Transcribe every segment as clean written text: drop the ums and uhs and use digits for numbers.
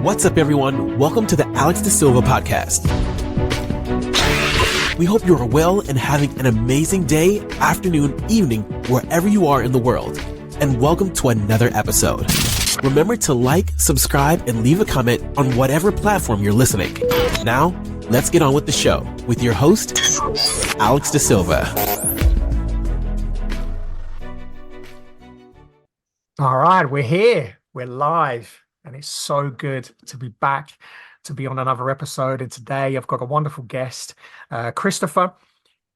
What's up, everyone? Welcome to the Alex de Silva podcast. We hope you are well and having an amazing day, afternoon, evening, wherever you are in the world. And welcome to another episode. Remember to like, subscribe, and leave a comment on whatever platform you're listening. Now, let's get on with the show with your host, Alex de Silva. All right, we're here. We're live, and it's so good to be back, to be on another episode. And today I've got a wonderful guest, Christopher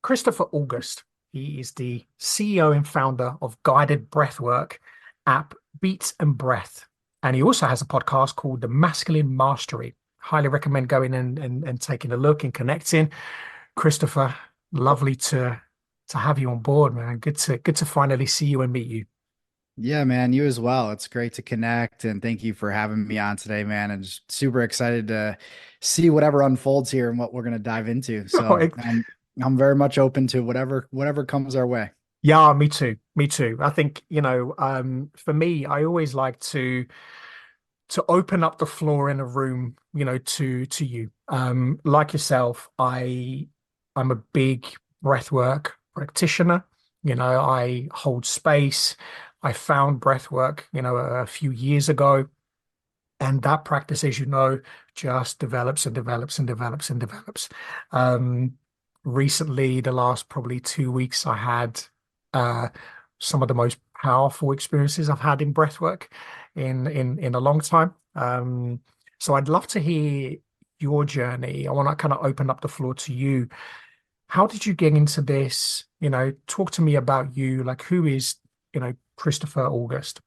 August. He is the CEO and founder of Guided Breathwork app, Beats and Breath. And he also has a podcast called The Masculine Mastery. Highly recommend going and taking a look and connecting. Christopher, lovely to have you on board, man. Good to finally see you and meet you. Yeah, man, you as well. It's great to connect, and thank you for having me on today, man. And just super excited to see whatever unfolds here and what we're going to dive into. So I'm very much open to whatever comes our way. Yeah, me too. Me too. I think, for me, I always like to open up the floor in a room, to you. Like yourself, I'm a big breathwork practitioner. I hold space. I found breathwork, a few years ago, and that practice, as you know, just develops and develops and develops and develops. Recently, the last probably 2 weeks, I had some of the most powerful experiences I've had in breathwork in a long time. So I'd love to hear your journey. I want to kind of open up the floor to you. How did you get into this? Talk to me about you. Like, who is, Christopher August?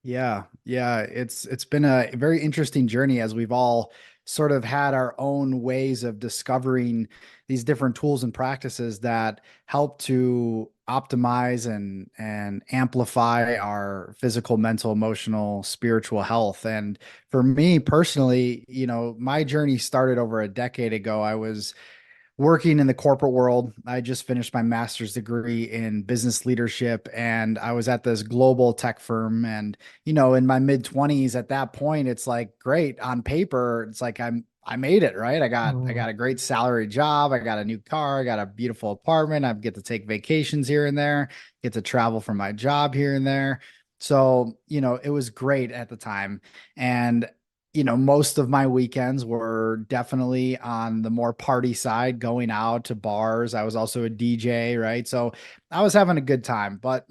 Yeah. It's been a very interesting journey, as we've all sort of had our own ways of discovering these different tools and practices that help to optimize and amplify our physical, mental, emotional, spiritual health. And for me personally, my journey started over a decade ago. I was working in the corporate world. I just finished my master's degree in business leadership, and I was at this global tech firm. And, in my mid-20s at that point, it's like, great on paper. It's like, I made it, right? I got a great salary job. I got a new car. I got a beautiful apartment. I get to take vacations here and there, get to travel for my job here and there. So, it was great at the time. And most of my weekends were definitely on the more party side, going out to bars. I was also a DJ, right? So I was having a good time, but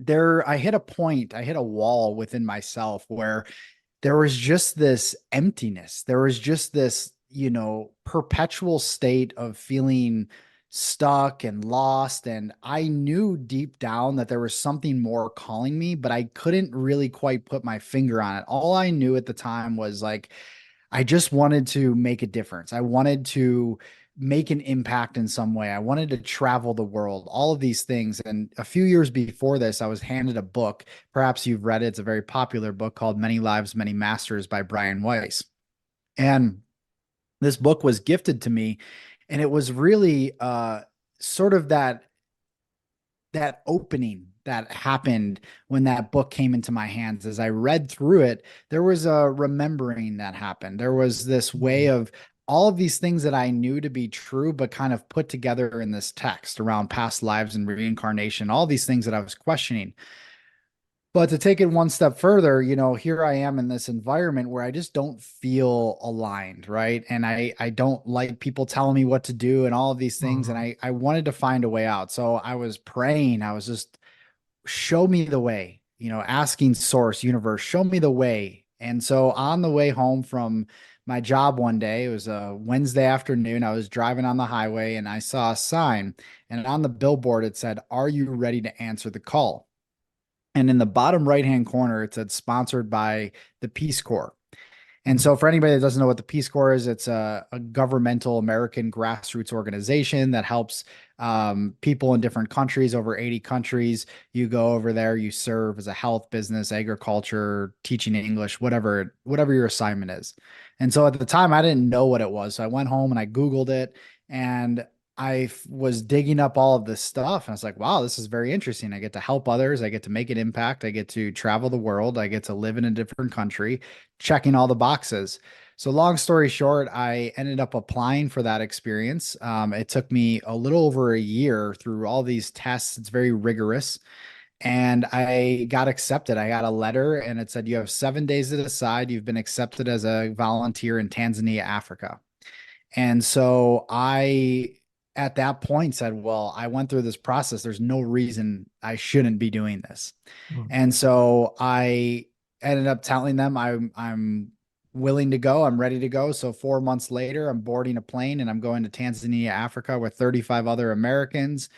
I hit a wall within myself where there was just this emptiness. There was just this, perpetual state of feeling stuck and lost. And I knew deep down that there was something more calling me, but I couldn't really quite put my finger on it. All I knew at the time was like, I just wanted to make a difference. I wanted to make an impact in some way. I wanted to travel the world, all of these things. And a few years before this, I was handed a book. Perhaps you've read it. It's a very popular book called Many Lives, Many Masters by Brian Weiss. And this book was gifted to me. And it was really sort of that opening that happened when that book came into my hands. As I read through it, there was a remembering that happened. There was this way of all of these things that I knew to be true, but kind of put together in this text around past lives and reincarnation, all these things that I was questioning. But to take it one step further, here I am in this environment where I just don't feel aligned, right? And I don't like people telling me what to do and all of these things. And I wanted to find a way out. So I was praying. I was just, show me the way, asking source, universe, show me the way. And so on the way home from my job one day, it was a Wednesday afternoon, I was driving on the highway and I saw a sign, and on the billboard, it said, "Are you ready to answer the call?" And in the bottom right-hand corner, it said sponsored by the Peace Corps. And so for anybody that doesn't know what the Peace Corps is, it's a governmental American grassroots organization that helps people in different countries, over 80 countries. You go over there, you serve as a health, business, agriculture, teaching English, whatever your assignment is. And so at the time, I didn't know what it was. So I went home and I Googled it. And was digging up all of this stuff, and I was like, wow, this is very interesting. I get to help others. I get to make an impact. I get to travel the world. I get to live in a different country, checking all the boxes. So long story short, I ended up applying for that experience. It took me a little over a year through all these tests. It's very rigorous. And I got accepted. I got a letter and it said, you have 7 days to decide. You've been accepted as a volunteer in Tanzania, Africa. And so at that point, said, well, I went through this process. There's no reason I shouldn't be doing this. Mm. And so I ended up telling them I'm willing to go. I'm ready to go. So 4 months later, I'm boarding a plane and I'm going to Tanzania, Africa with 35 other Americans.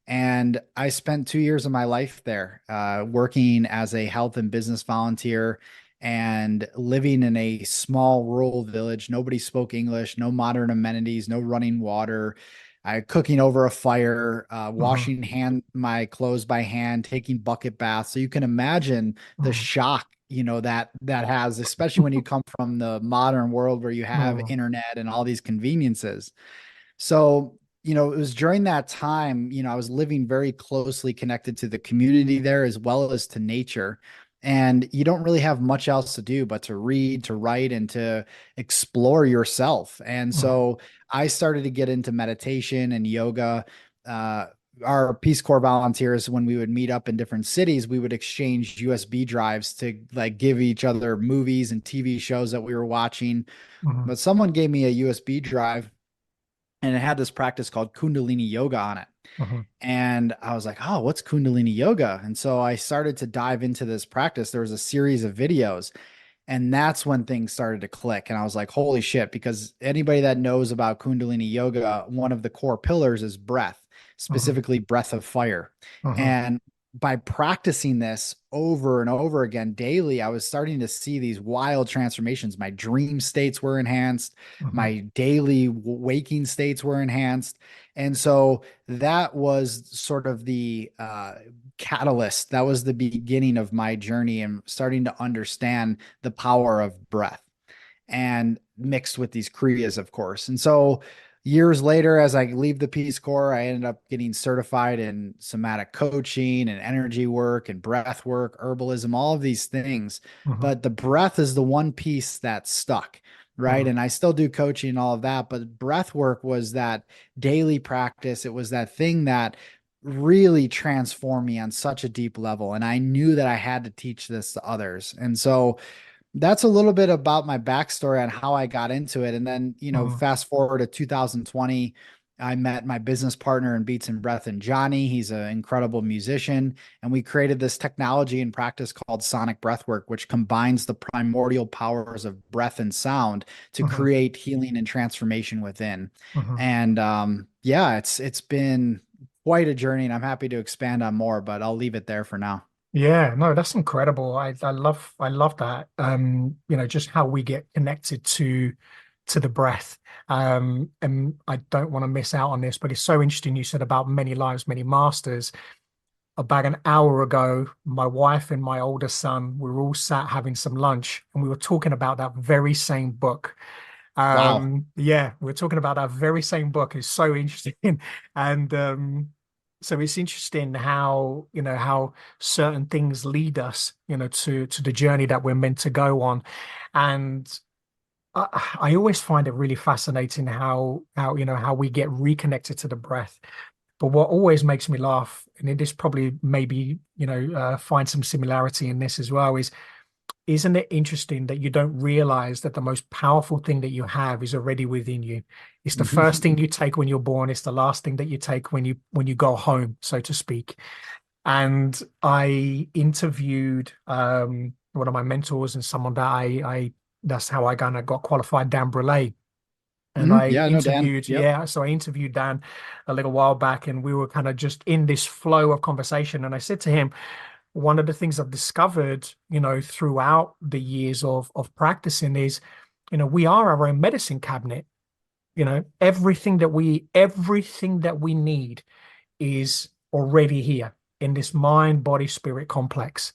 And I spent 2 years of my life there, working as a health and business volunteer and living in a small rural village. Nobody spoke English, no modern amenities, no running water. I cooking over a fire, Mhm. washing my clothes by hand, taking bucket baths. So you can imagine the Mhm. shock, that has, especially when you come from the modern world where you have Mhm. internet and all these conveniences. So, it was during that time, I was living very closely connected to the community there as well as to nature. And you don't really have much else to do but to read, to write, and to explore yourself. And Mhm. so I started to get into meditation and yoga. Uh, our Peace Corps volunteers, when we would meet up in different cities, we would exchange USB drives to like give each other movies and TV shows that we were watching. Mhm. But someone gave me a USB drive and it had this practice called Kundalini yoga on it. Mhm. And I was like, oh, what's Kundalini yoga? And so I started to dive into this practice. There was a series of videos, and that's when things started to click. And I was like, holy shit, because anybody that knows about Kundalini yoga, one of the core pillars is breath, Mhm. specifically breath of fire. Mhm. And by practicing this over and over again daily, I was starting to see these wild transformations. My dream states were enhanced, Mhm. my daily waking states were enhanced. And so that was sort of the catalyst. That was the beginning of my journey and starting to understand the power of breath and mixed with these Kriyas, of course. And so years later, as I leave the Peace Corps, I ended up getting certified in somatic coaching and energy work and breath work, herbalism, all of these things. Mhm. But the breath is the one piece that stuck. Right. Mhm. And I still do coaching and all of that, but breath work was that daily practice. It was that thing that really transformed me on such a deep level. And I knew that I had to teach this to others. And so that's a little bit about my backstory on how I got into it. And then, Mhm. fast forward to 2020, I met my business partner in Beats and Breath and Johnny. He's an incredible musician. And we created this technology and practice called sonic breathwork, which combines the primordial powers of breath and sound to Mhm. create healing and transformation within. Mhm. And yeah, it's been quite a journey, and I'm happy to expand on more, but I'll leave it there for now. Yeah, no, that's incredible. I love that. Just how we get connected to the breath. And I don't want to miss out on this, but it's so interesting you said about many lives, many masters. About an hour ago, my wife and my older son were all sat having some lunch, and we were talking about that very same book. Wow. Yeah, we're talking about that very same book. It's so interesting. And so it's interesting how, how certain things lead us, to the journey that we're meant to go on. And I always find it really fascinating how how we get reconnected to the breath. But what always makes me laugh, and it is probably maybe, find some similarity in this as well, is isn't it interesting that you don't realize that the most powerful thing that you have is already within you? It's the first thing you take when you're born. It's the last thing that you take when you go home, so to speak. And I interviewed one of my mentors and someone that I that's how I kind of got qualified, Dan Brule. And Mhm. I Yeah, no, Dan. interviewed, Yep. yeah, so I interviewed Dan a little while back, and we were kind of just in this flow of conversation. And I said to him, one of the things I've discovered, throughout the years of practicing is, we are our own medicine cabinet. Everything that we need is already here in this mind, body, spirit complex.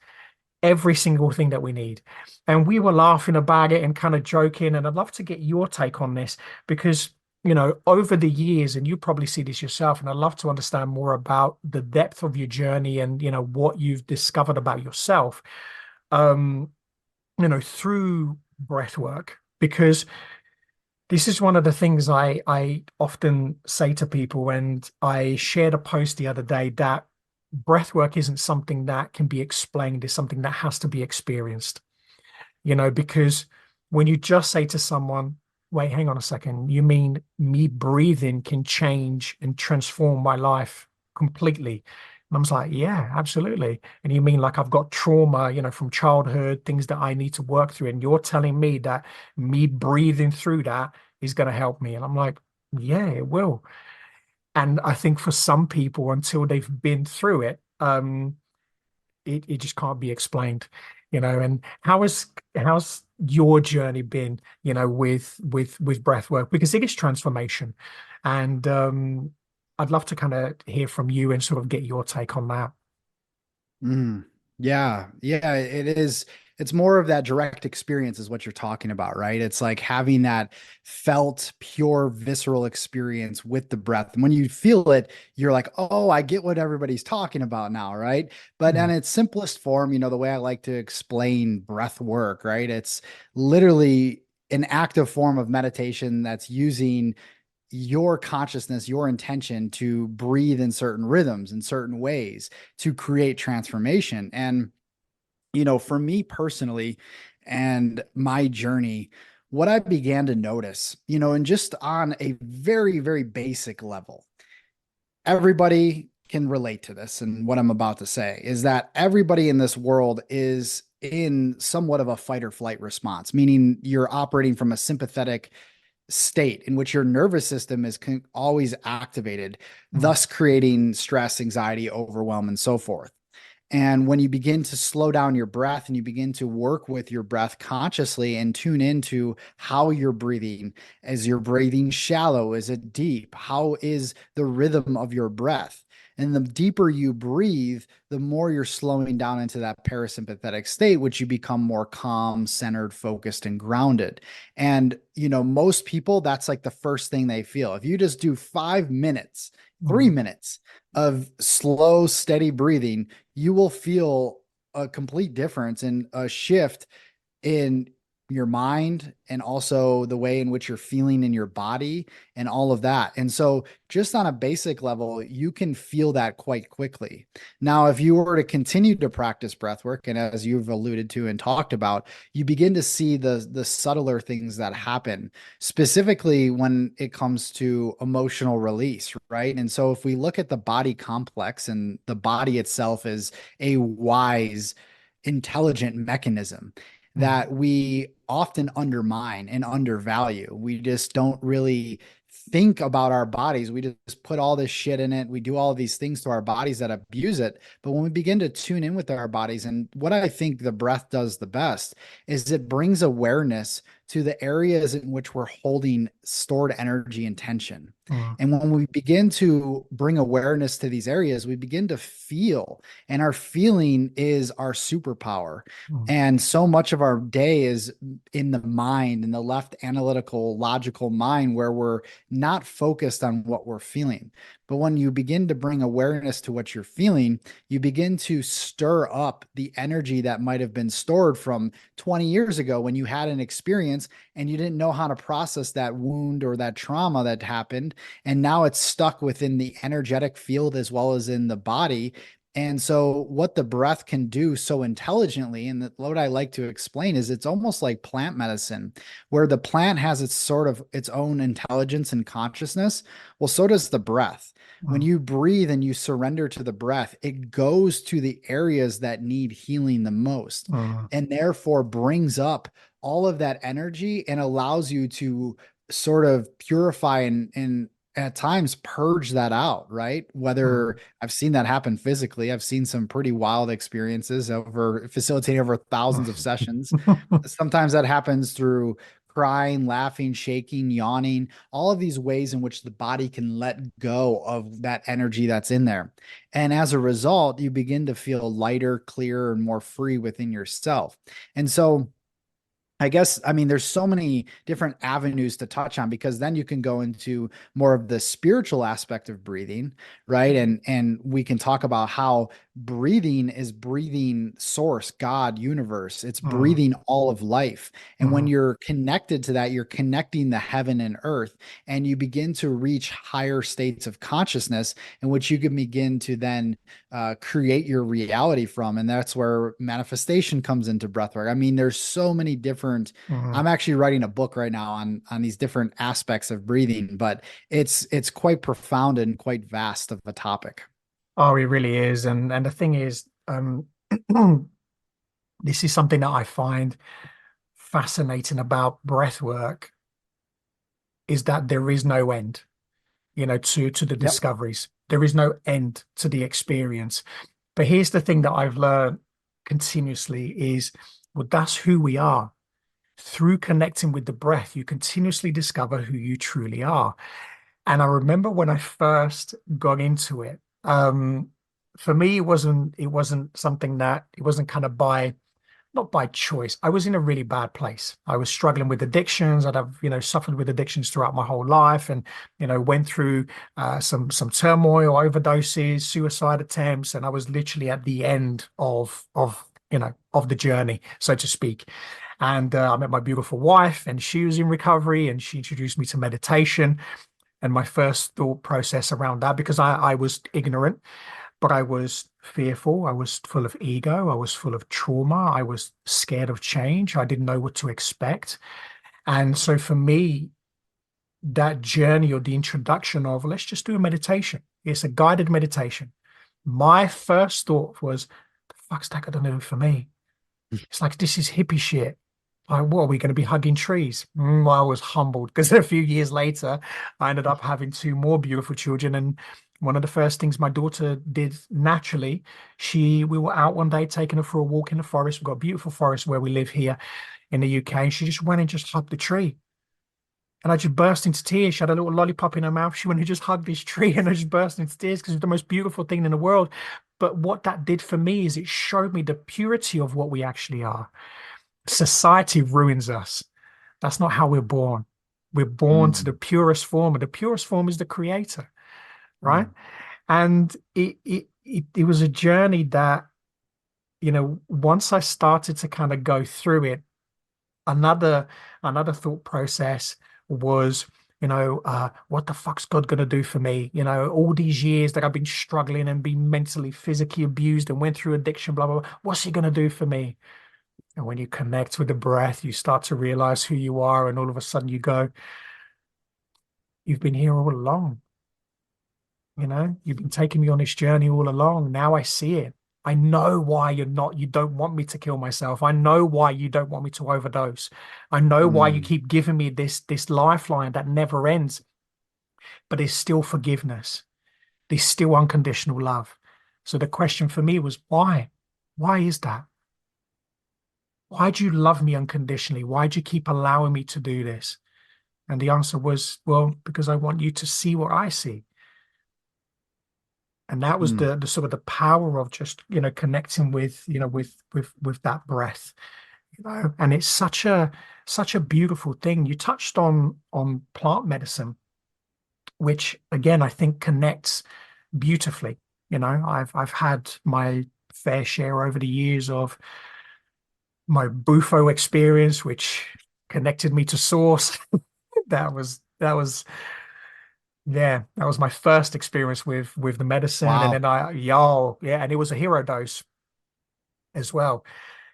Every single thing that we need. And we were laughing about it and kind of joking. And I'd love to get your take on this because over the years, and you probably see this yourself, and I'd love to understand more about the depth of your journey and, what you've discovered about yourself, um, through breath work, because this is one of the things I often say to people, and I shared a post the other day that breath work isn't something that can be explained, it's something that has to be experienced, because when you just say to someone, wait, hang on a second, you mean me breathing can change and transform my life completely? And I was like, yeah, absolutely. And you mean like I've got trauma, from childhood, things that I need to work through. And you're telling me that me breathing through that is going to help me. And I'm like, yeah, it will. And I think for some people, until they've been through it, it just can't be explained, and how's your journey been, with breath work, because it is transformation. And I'd love to kind of hear from you and sort of get your take on that. Mm, yeah, yeah, it is. It's more of that direct experience is what you're talking about, right? It's like having that felt, pure, visceral experience with the breath. And when you feel it, you're like, oh, I get what everybody's talking about now, right? But in Mm, its simplest form, the way I like to explain breath work, right? It's literally an active form of meditation that's using your consciousness, your intention to breathe in certain rhythms in certain ways to create transformation. And, for me personally and my journey, what I began to notice, and just on a very, very basic level, everybody can relate to this. And what I'm about to say is that everybody in this world is in somewhat of a fight or flight response, meaning you're operating from a sympathetic state in which your nervous system is always activated, mm, thus creating stress, anxiety, overwhelm, and so forth. And when you begin to slow down your breath and you begin to work with your breath consciously and tune into how you're breathing, is your breathing shallow? Is it deep? How is the rhythm of your breath? And the deeper you breathe, the more you're slowing down into that parasympathetic state, which you become more calm, centered, focused, and grounded. And, most people, that's like the first thing they feel. If you just do 5 minutes, three mm, minutes of slow, steady breathing, you will feel a complete difference and a shift in your mind and also the way in which you're feeling in your body and all of that. And so, just on a basic level, you can feel that quite quickly. Now, if you were to continue to practice breath work, and as you've alluded to and talked about, you begin to see the subtler things that happen, specifically when it comes to emotional release, right? And so, if we look at the body complex, and the body itself is a wise, intelligent mechanism mm, that we often undermine and undervalue. We just don't really think about our bodies. We just put all this shit in it. We do all of these things to our bodies that abuse it. But when we begin to tune in with our bodies, and what I think the breath does the best is it brings awareness to the areas in which we're holding stored energy and tension. mm, And when we begin to bring awareness to these areas, we begin to feel, and our feeling is our superpower. mm, And so much of our day is in the mind, in the left analytical, logical mind, where we're not focused on what we're feeling. But when you begin to bring awareness to what you're feeling, you begin to stir up the energy that might have been stored from 20 years ago when you had an experience and you didn't know how to process that wound or that trauma that happened. And now it's stuck within the energetic field as well as in the body. And so, what the breath can do so intelligently, and what I like to explain is it's almost like plant medicine, where the plant has its sort of its own intelligence and consciousness. Well, so does the breath. When mm, you breathe and you surrender to the breath, it goes to the areas that need healing the most, mm, and therefore brings up all of that energy and allows you to sort of purify and at times purge that out, right? Whether mm, I've seen that happen physically, I've seen some pretty wild experiences over facilitating over thousands of sessions. Sometimes that happens through crying, laughing, shaking, yawning, all of these ways in which the body can let go of that energy that's in there. And as a result, you begin to feel lighter, clearer, and more free within yourself. And so, I guess, I mean, there's so many different avenues to touch on, because then you can go into more of the spiritual aspect of breathing, right? And we can talk about how breathing is breathing source, God, universe. It's Mm, breathing all of life. And when mhm, you're connected to that, you're connecting the heaven and earth, and you begin to reach higher states of consciousness in which you can begin to then create your reality from. And that's where manifestation comes into breathwork. I mean, there's so many different. mhm. I'm actually writing a book right now on these different aspects of breathing, but it's quite profound and quite vast of a topic. Oh, it really is. And the thing is, this is something that I find fascinating about breath work, is that there is no end, to the Yep. discoveries. There is no end to the experience. But here's the thing that I've learned continuously is, well, that's who we are. Through connecting with the breath, you continuously discover who you truly are. And I remember when I first got into it, for me, it wasn't something that it wasn't kind of not by choice. I was in a really bad place. I was struggling with addictions. I'd have, suffered with addictions throughout my whole life, and, went through some turmoil, overdoses, suicide attempts, and I was literally at the end of the journey, so to speak. And I met my beautiful wife, and she was in recovery, and she introduced me to meditation. And my first thought process around that, because I was ignorant, but I was fearful. I was full of ego. I was full of trauma. I was scared of change. I didn't know what to expect. And so for me, that journey, or the introduction of, let's just do a meditation. It's a guided meditation. My first thought was, the fuck's that going to do for me? It's like, this is hippie shit. Like, what, are we going to be hugging trees? I was humbled, because a few years later, I ended up having two more beautiful children. And one of the first things my daughter did naturally, we were out one day taking her for a walk in the forest. We've got a beautiful forest where we live here in the UK. And she just went and just hugged the tree. And I just burst into tears. She had a little lollipop in her mouth. She went and just hugged this tree, and I just burst into tears, because it's the most beautiful thing in the world. But what that did for me is it showed me the purity of what we actually are. Society ruins us. That's not how we're born. We're born to the Mm, purest form, and the purest form is the creator, right? mm, And it was a journey that, once I started to kind of go through it, another thought process was, what the fuck's God gonna do for me? All these years that I've been struggling and been mentally, physically abused and went through addiction, blah, blah, blah. What's he gonna do for me? And when you connect with the breath, you start to realize who you are. And all of a sudden you go, you've been here all along. You've been taking me on this journey all along. Now I see it. I know why you don't want me to kill myself. I know why you don't want me to overdose. I know why you mm, keep giving me this lifeline that never ends. But there's still forgiveness. There's still unconditional love. So the question for me was, why? Why is that? Why do you love me unconditionally? Why do you keep allowing me to do this? And the answer was, well, because I want you to see what I see. And that was mm, the sort of the power of just, connecting with, with that breath, and it's such a beautiful thing. You touched on plant medicine, which again, I think connects beautifully. I've had my fair share over the years of my Bufo experience, which connected me to source. That was yeah, that was my first experience with the medicine. And wow. then yeah, and it was a hero dose as well.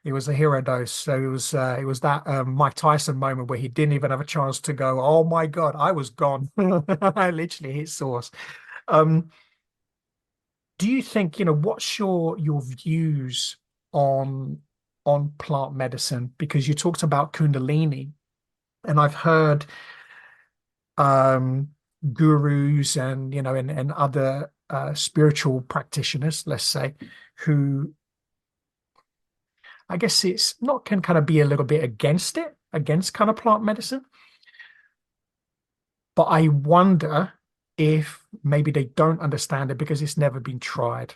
It was a hero dose. So it was that Mike Tyson moment where he didn't even have a chance to go, oh my God, I was gone. I literally hit source. Um, do you think, what's your views on plant medicine? Because you talked about Kundalini, and I've heard um, gurus and and other spiritual practitioners, let's say, who, I guess it's not, can kind of be a little bit against kind of plant medicine. But I wonder if maybe they don't understand it because it's never been tried.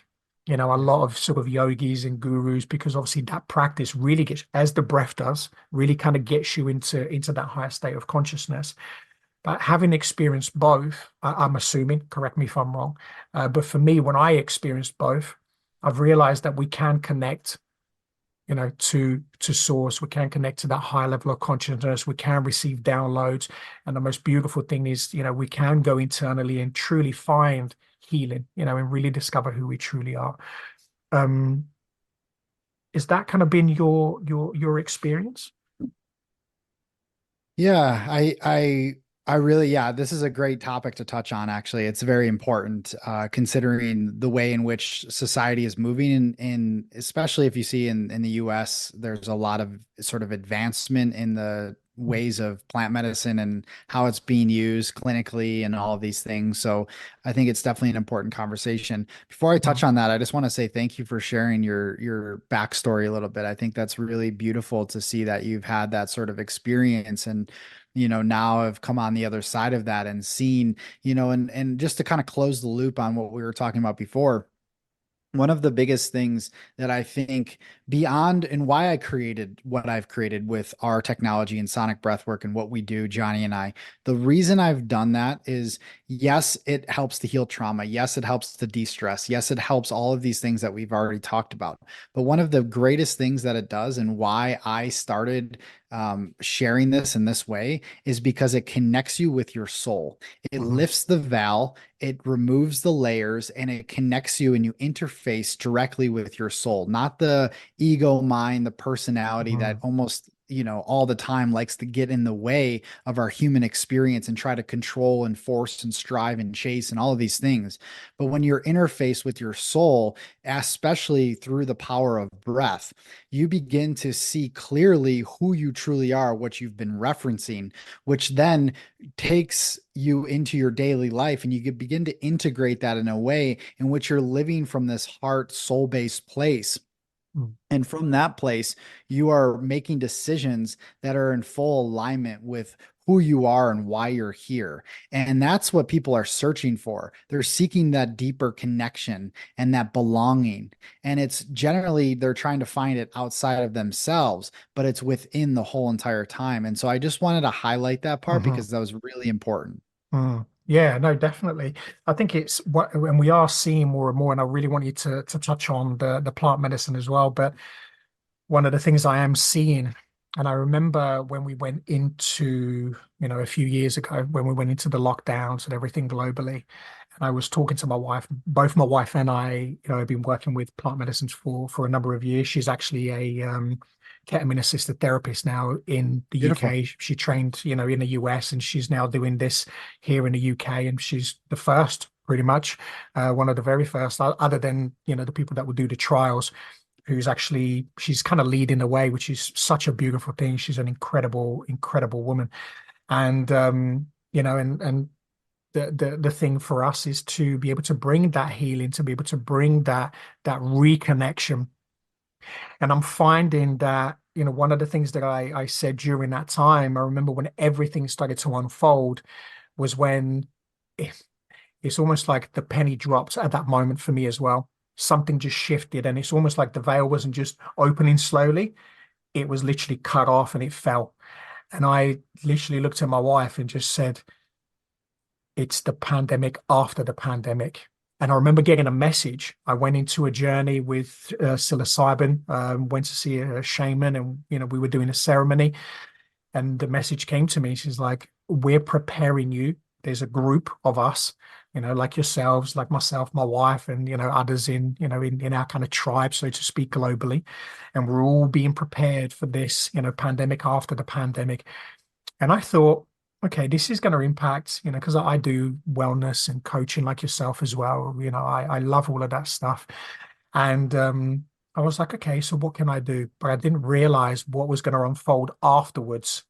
A lot of sort of yogis and gurus, because obviously that practice really gets, as the breath does, really kind of gets you into that higher state of consciousness. But having experienced both, I'm assuming, correct me if I'm wrong, but for me, when I experienced both, I've realized that we can connect, to source. We can connect to that higher level of consciousness. We can receive downloads. And the most beautiful thing is, we can go internally and truly find healing, and really discover who we truly are. Um, is that kind of been your experience? Yeah, I really, yeah, this is a great topic to touch on, actually. It's very important, considering the way in which society is moving, and especially if you see in the US, there's a lot of sort of advancement in the ways of plant medicine and how it's being used clinically and all of these things. So I think it's definitely an important conversation. Before I touch Mhm. on that, I just want to say thank you for sharing your backstory a little bit. I think that's really beautiful to see that you've had that sort of experience, and now have come on the other side of that and seen, and just to kind of close the loop on what we were talking about before, one of the biggest things that I think beyond, and why I created what I've created with our technology and sonic breathwork and what we do, Johnny and I, the reason I've done that is, yes, it helps to heal trauma. Yes, it helps to de-stress. Yes, it helps all of these things that we've already talked about. But one of the greatest things that it does, and why I started sharing this in this way, is because it connects you with your soul. It Mhm. lifts the veil, it removes the layers, and it connects you, and you interface directly with your soul, not the ego mind, the personality that Mhm. almost, all the time likes to get in the way of our human experience and try to control and force and strive and chase and all of these things. But when you're interfaced with your soul, especially through the power of breath, you begin to see clearly who you truly are, what you've been referencing, which then takes you into your daily life, and you could begin to integrate that in a way in which you're living from this heart soul based place. Mhm. And from that place, you are making decisions that are in full alignment with who you are and why you're here. And that's what people are searching for. They're seeking that deeper connection and that belonging. And it's generally they're trying to find it outside of themselves, but it's within the whole entire time. And so I just wanted to highlight that part Mhm. because that was really important. Mm. Yeah, no, definitely. I think it's what, and we are seeing more and more, and I really want you to touch on the plant medicine as well. But one of the things I am seeing, and I remember when we went into, a few years ago, when we went into the lockdowns and everything globally, and I was talking to my wife, both my wife and I, have been working with plant medicines for a number of years. She's actually a ketamine assisted therapist now in the Beautiful. UK. She trained, in the US, and she's now doing this here in the UK, and she's the first, pretty much, one of the very first, other than, the people that would do the trials, she's kind of leading the way, which is such a beautiful thing. She's an incredible, incredible woman. And and the thing for us is to be able to bring that healing, to be able to bring that reconnection. And I'm finding that, one of the things that I said during that time, I remember when everything started to unfold, was when it, it's almost like the penny dropped at that moment for me as well. Something just shifted, and it's almost like the veil wasn't just opening slowly, it was literally cut off and it fell. And I literally looked at my wife and just said, it's the pandemic after the pandemic. And I remember getting a message. I went into a journey with psilocybin, went to see a shaman, and we were doing a ceremony. And the message came to me. She's like, "We're preparing you. There's a group of us, like yourselves, like myself, my wife, and others in our kind of tribe, so to speak, globally, and we're all being prepared for this, pandemic after the pandemic." And I thought, okay, this is going to impact, because I do wellness and coaching like yourself as well. I love all of that stuff. And I was like, okay, so what can I do? But I didn't realize what was going to unfold afterwards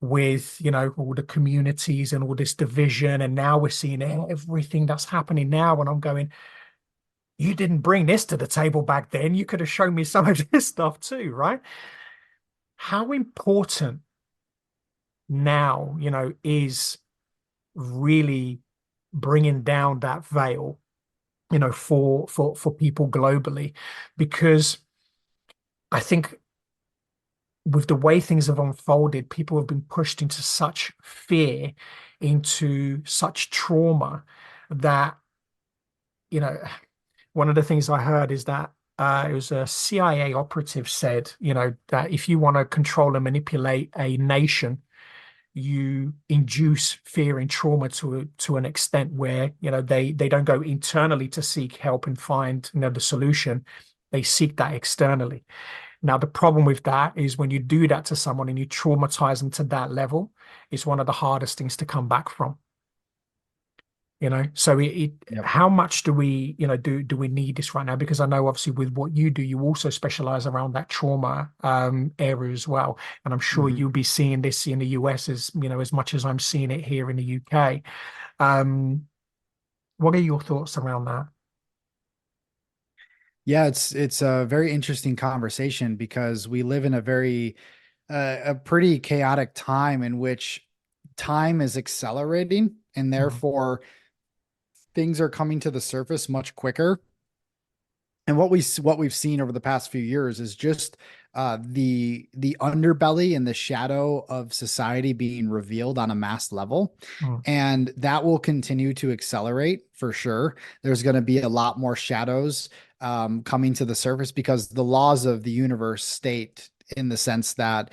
with, all the communities and all this division. And now we're seeing everything that's happening now. And I'm going, you didn't bring this to the table back then. You could have shown me some of this stuff too, right? How important now, is really bringing down that veil for people globally, because I think with the way things have unfolded, people have been pushed into such fear, into such trauma that, you know, one of the things I heard is that it was a CIA operative said, that if you want to control and manipulate a nation, you induce fear and trauma to an extent where, they don't go internally to seek help and find, the solution. They seek that externally. Now, the problem with that is when you do that to someone and you traumatize them to that level, it's one of the hardest things to come back from. So Yep. how much do we, do we need this right now? Because I know obviously with what you do, you also specialize around that trauma area as well. And I'm sure Mhm. you'll be seeing this in the US as much as I'm seeing it here in the UK. Um, what are your thoughts around that? Yeah, it's a very interesting conversation because we live in a pretty chaotic time in which time is accelerating and Mhm, therefore things are coming to the surface much quicker. And what we've seen over the past few years is just the underbelly and the shadow of society being revealed on a mass level, mhm, and that will continue to accelerate for sure. There's going to be a lot more shadows coming to the surface because the laws of the universe state in the sense that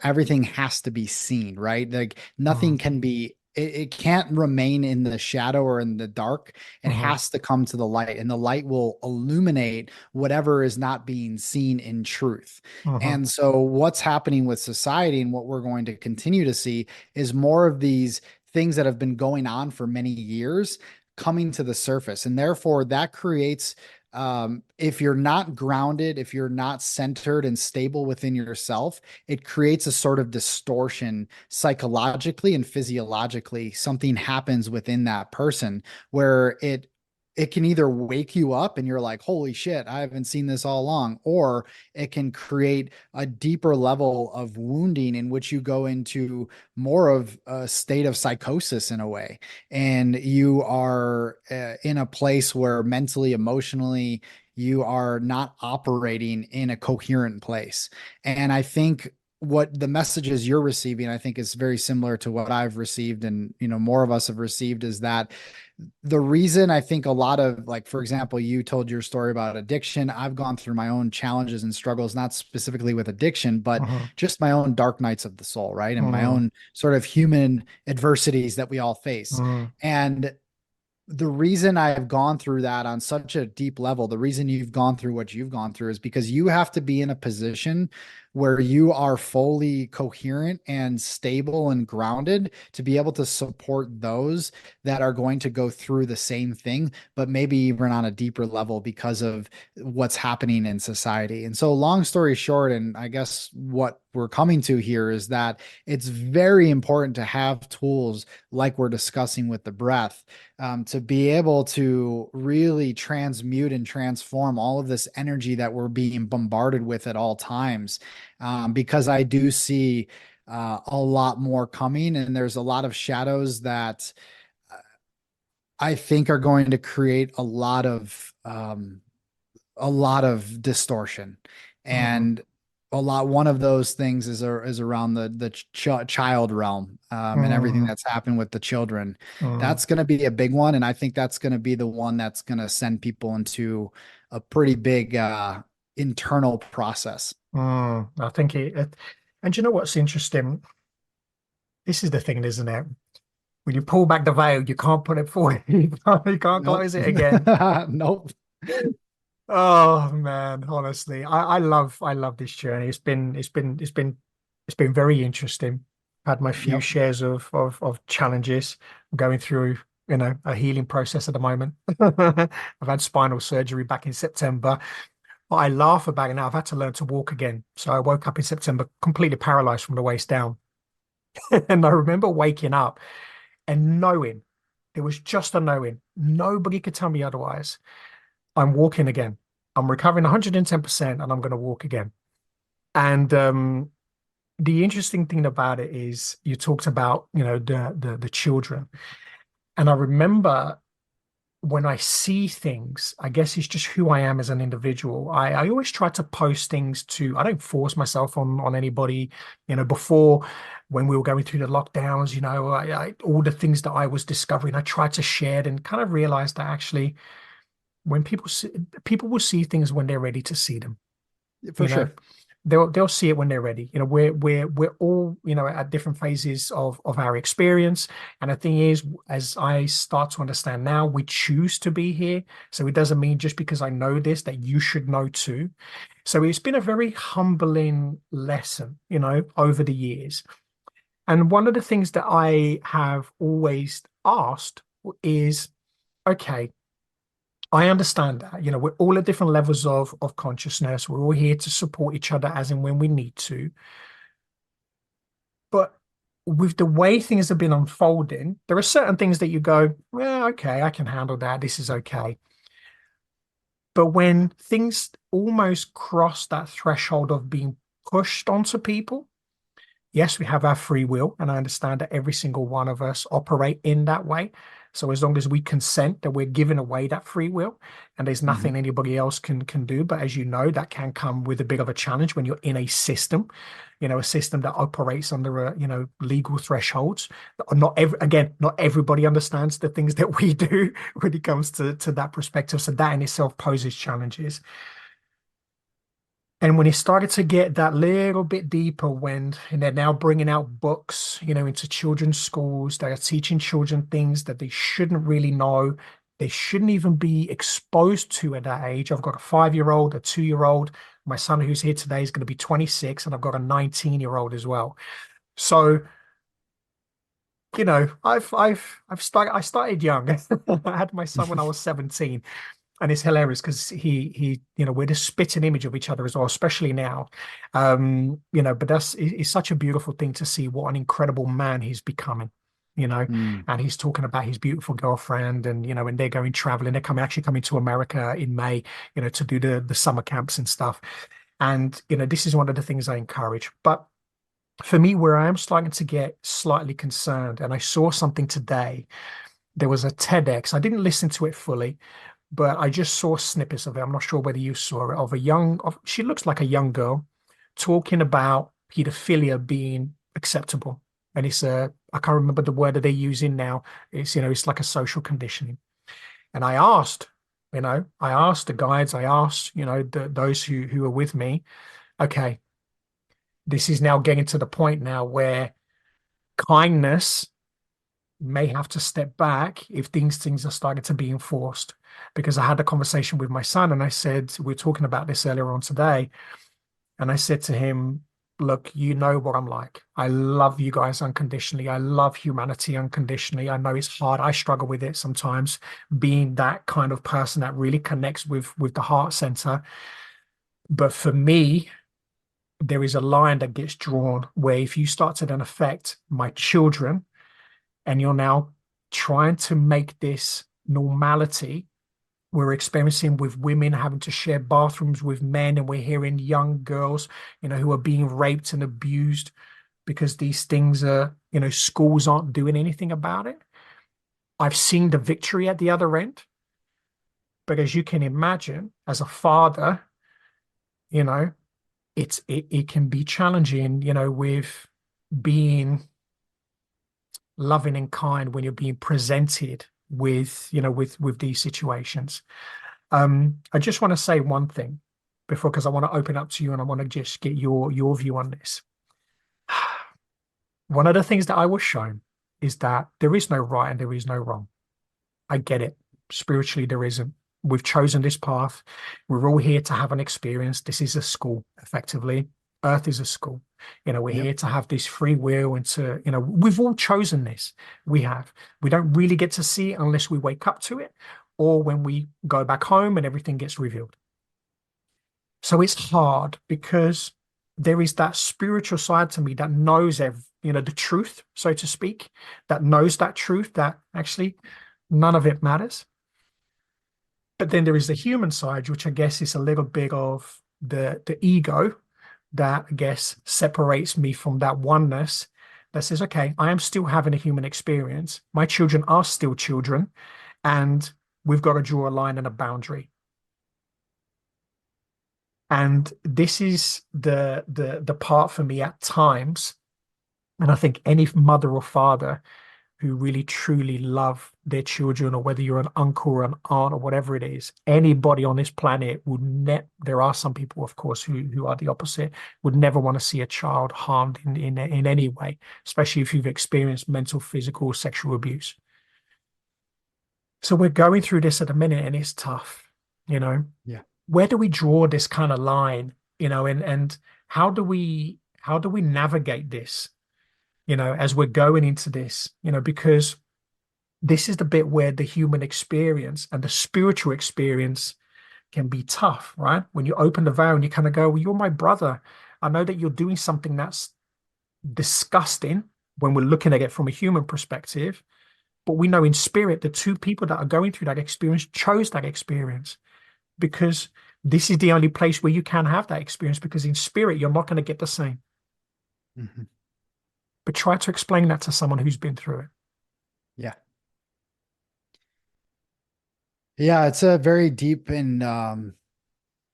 everything has to be seen, right? Like nothing mhm, can be. It can't remain in the shadow or in the dark. It mhm, has to come to the light, and the light will illuminate whatever is not being seen in truth. mhm, And so, what's happening with society and what we're going to continue to see is more of these things that have been going on for many years coming to the surface. And therefore, that creates if you're not grounded, if you're not centered and stable within yourself, it creates a sort of distortion psychologically and physiologically. Something happens within that person where it can either wake you up and you're like, holy shit, I haven't seen this all along, or it can create a deeper level of wounding in which you go into more of a state of psychosis in a way. And you are in a place where mentally, emotionally, you are not operating in a coherent place. And I think what the messages you're receiving, I think is very similar to what I've received and more of us have received, is that the reason I think a lot of, like, for example, you told your story about addiction. I've gone through my own challenges and struggles, not specifically with addiction, but mhm, just my own dark nights of the soul, right? And my mhm, own sort of human adversities that we all face. mhm, And the reason I've gone through that on such a deep level, the reason you've gone through what you've gone through is because you have to be in a position where you are fully coherent and stable and grounded to be able to support those that are going to go through the same thing, but maybe even on a deeper level because of what's happening in society. And so, long story short, and I guess what we're coming to here is that it's very important to have tools like we're discussing with the breath to be able to really transmute and transform all of this energy that we're being bombarded with at all times. Because I do see a lot more coming, and there's a lot of shadows that I think are going to create a lot of distortion. mhm, And one of those things is around the child realm, and everything mhm, that's happened with the children. mhm. That's going to be a big one, and I think that's going to be the one that's going to send people into a pretty big internal process. I think and you know what's interesting? This is the thing, isn't it? When you pull back the veil, you can't put it forward. You can't Nope. close it again. Nope. Oh man, honestly, I love this journey. It's been very interesting. Had my few Yep. shares of challenges. I'm going through, a healing process at the moment. I've had spinal surgery back in September. But I laugh about it now. I've had to learn to walk again. So I woke up in September completely paralyzed from the waist down. And I remember waking up and knowing, it was just a knowing. Nobody could tell me otherwise. I'm walking again. I'm recovering 110% and I'm going to walk again. And the interesting thing about it is you talked about, the children. And I remember when I see things, I guess it's just who I am as an individual. I always try to post things I don't force myself on anybody. Before, when we were going through the lockdowns, all the things that I was discovering, I tried to share it and kind of realized that actually when people will see things when they're ready to see them. For you know sure. they'll see it when they're ready. We're all at different phases of our experience, and the thing is, as I start to understand now, we choose to be here. So it doesn't mean just because I know this that you should know too. So it's been a very humbling lesson, over the years. And one of the things that I have always asked is, okay, I understand that, we're all at different levels of consciousness. We're all here to support each other as and when we need to. But with the way things have been unfolding, there are certain things that you go, well, okay, I can handle that. This is okay. But when things almost cross that threshold of being pushed onto people, yes, we have our free will, and I understand that every single one of us operate in that way. So as long as we consent that we're giving away that free will, and there's Mhm. nothing anybody else can do. But as you know, that can come with a bit of a challenge when you're in a system, a system that operates under legal thresholds. Not everybody understands the things that we do when it comes to that perspective. So that in itself poses challenges. And when it started to get that little bit deeper, and they're now bringing out books, into children's schools, they are teaching children things that they shouldn't really know, they shouldn't even be exposed to at that age. I've got a 5-year-old, a 2-year-old. My son who's here today is going to be 26, and I've got a 19-year-old as well. So, I started young. I had my son when I was 17. And it's hilarious because he we're the spitting image of each other as well, especially now. But it's such a beautiful thing to see what an incredible man he's becoming. Mm. And he's talking about his beautiful girlfriend, and they're going traveling. They're actually coming to America in May, to do the summer camps and stuff. And this is one of the things I encourage. But for me, where I am starting to get slightly concerned, and I saw something today. There was a TEDx. I didn't listen to it fully, but I just saw snippets of it. I'm not sure whether you saw it, she looks like a young girl talking about pedophilia being acceptable. And I can't remember the word that they're using now. It's like a social conditioning. And I asked the guides, I asked, those who are with me, okay, this is now getting to the point now where kindness may have to step back if things are starting to be enforced. Because I had a conversation with my son, and I said, we were talking about this earlier on today, and I said to him, look, you know what I'm like. I love you guys unconditionally. I love humanity unconditionally. I know it's hard. I struggle with it sometimes, being that kind of person that really connects with the heart center. But for me, there is a line that gets drawn where if you start to then affect my children, and you're now trying to make this normality we're experiencing with women having to share bathrooms with men, and we're hearing young girls, who are being raped and abused because these things schools aren't doing anything about it. I've seen the victory at the other end, but as you can imagine, as a father, it can be challenging, with being loving and kind when you're being presented with these situations. I just want to say one thing because I want to open up to you, and I want to just get your view on this. One of the things that I was shown is that there is no right and there is no wrong. I get it. Spiritually, there isn't. We've chosen this path. We're all here to have an experience. This is a school, effectively. Earth is a school. We're Yep. here to have this free will, and we've all chosen this. We have. We don't really get to see it unless we wake up to it, or when we go back home and everything gets revealed. So it's hard because there is that spiritual side to me that knows the truth, so to speak, that knows that truth, that actually none of it matters. But then there is the human side, which I guess is a little bit of the ego that I guess separates me from that oneness that says, okay, I am still having a human experience. My children are still children, and we've got to draw a line and a boundary. And this is the part for me at times, and I think any mother or father who really truly love their children, or whether you're an uncle or an aunt or whatever it is, anybody on this planet would there are some people, of course, who are the opposite, would never want to see a child harmed in any way, especially if you've experienced mental, physical, sexual abuse. So we're going through this at the minute, and it's tough, you know. Yeah. Where do we draw this kind of line, and how do we navigate this, as we're going into this, because this is the bit where the human experience and the spiritual experience can be tough, right? When you open the veil and you kind of go, well, you're my brother. I know that you're doing something that's disgusting when we're looking at it from a human perspective, but we know in spirit, the two people that are going through that experience chose that experience, because this is the only place where you can have that experience, because in spirit, you're not going to get the same. Mm-hmm. But try to explain that to someone who's been through it. Yeah. Yeah, it's a very deep and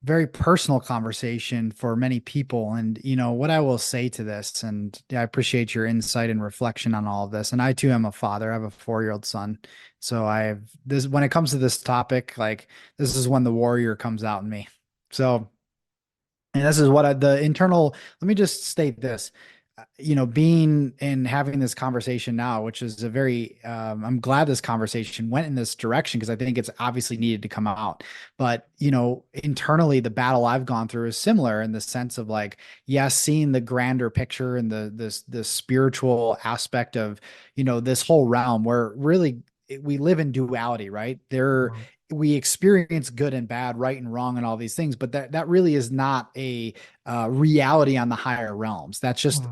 very personal conversation for many people. And, what I will say to this, and I appreciate your insight and reflection on all of this. And I too am a father. I have a 4-year-old son. So when it comes to this topic, like, this is when the warrior comes out in me. So, and this is what let me just state this. Being and having this conversation now, which is I'm glad this conversation went in this direction, because I think it's obviously needed to come out. But, internally, the battle I've gone through is similar, in the sense of, like, yes, seeing the grander picture and the spiritual aspect of, this whole realm, where really we live in duality, right? We experience good and bad, right and wrong, and all these things, but that really is not a reality on the higher realms. That's just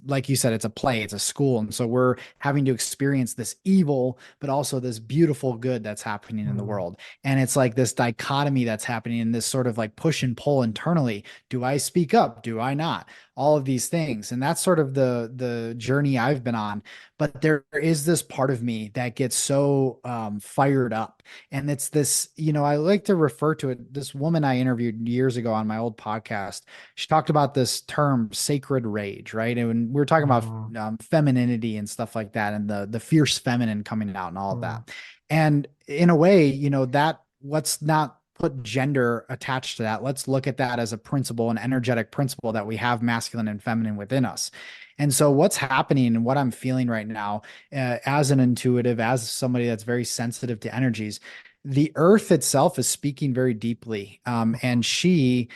like you said, it's a play, it's a school. And so we're having to experience this evil, but also this beautiful good that's happening in the world. And it's like this dichotomy that's happening, in this sort of like push and pull internally. Do I speak up? Do I not? All of these things. And that's sort of the journey I've been on. But there is this part of me that gets so fired up. And it's this, I like to refer to it. This woman I interviewed years ago on my old podcast, she talked about this term, sacred rage, right? And we were talking about femininity and stuff like that, and the fierce feminine coming out and all of that. And in a way, that, let's not put gender attached to that. Let's look at that as a principle, an energetic principle, that we have masculine and feminine within us. And so what's happening and what I'm feeling right now, as an intuitive, as somebody that's very sensitive to energies, the earth itself is speaking very deeply. And she,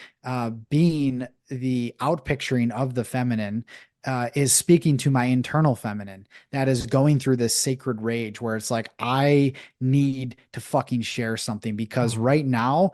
being the outpicturing of the feminine, is speaking to my internal feminine that is going through this sacred rage, where it's like, I need to fucking share something, because right now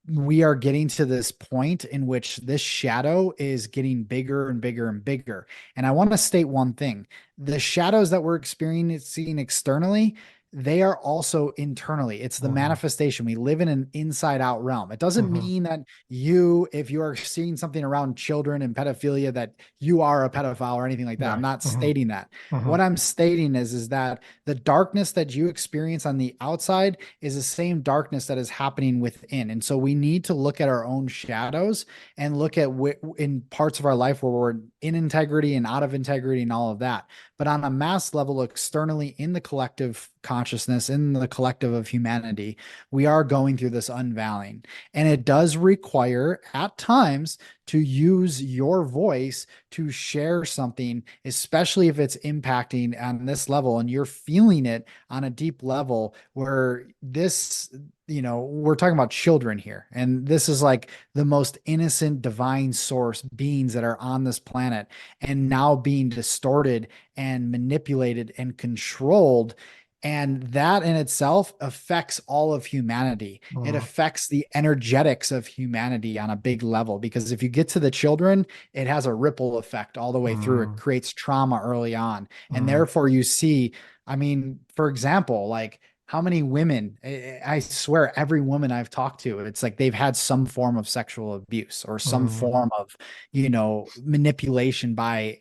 we are getting to this point in which this shadow is getting bigger and bigger and bigger. And I want to state one thing: the shadows that we're experiencing externally, they are also internally. It's the manifestation. We live in an inside out realm. It doesn't mean that if you are seeing something around children and pedophilia, that you are a pedophile or anything like that. I'm not stating that. What I'm stating is that the darkness that you experience on the outside is the same darkness that is happening within. And so we need to look at our own shadows and look at in parts of our life where we're in integrity and out of integrity and all of that. But on a mass level, externally, in the collective consciousness, in the collective of humanity, we are going through this unveiling. And it does require, at times, to use your voice to share something, especially if it's impacting on this level and you're feeling it on a deep level, where this, we're talking about children here. And this is like the most innocent, divine source beings that are on this planet, and now being distorted and manipulated and controlled. And that in itself affects all of humanity. It affects the energetics of humanity on a big level, because if you get to the children, it has a ripple effect all the way through. It creates trauma early on. And therefore you see, for example, like, how many women, I swear every woman I've talked to, it's like they've had some form of sexual abuse or some form of, manipulation by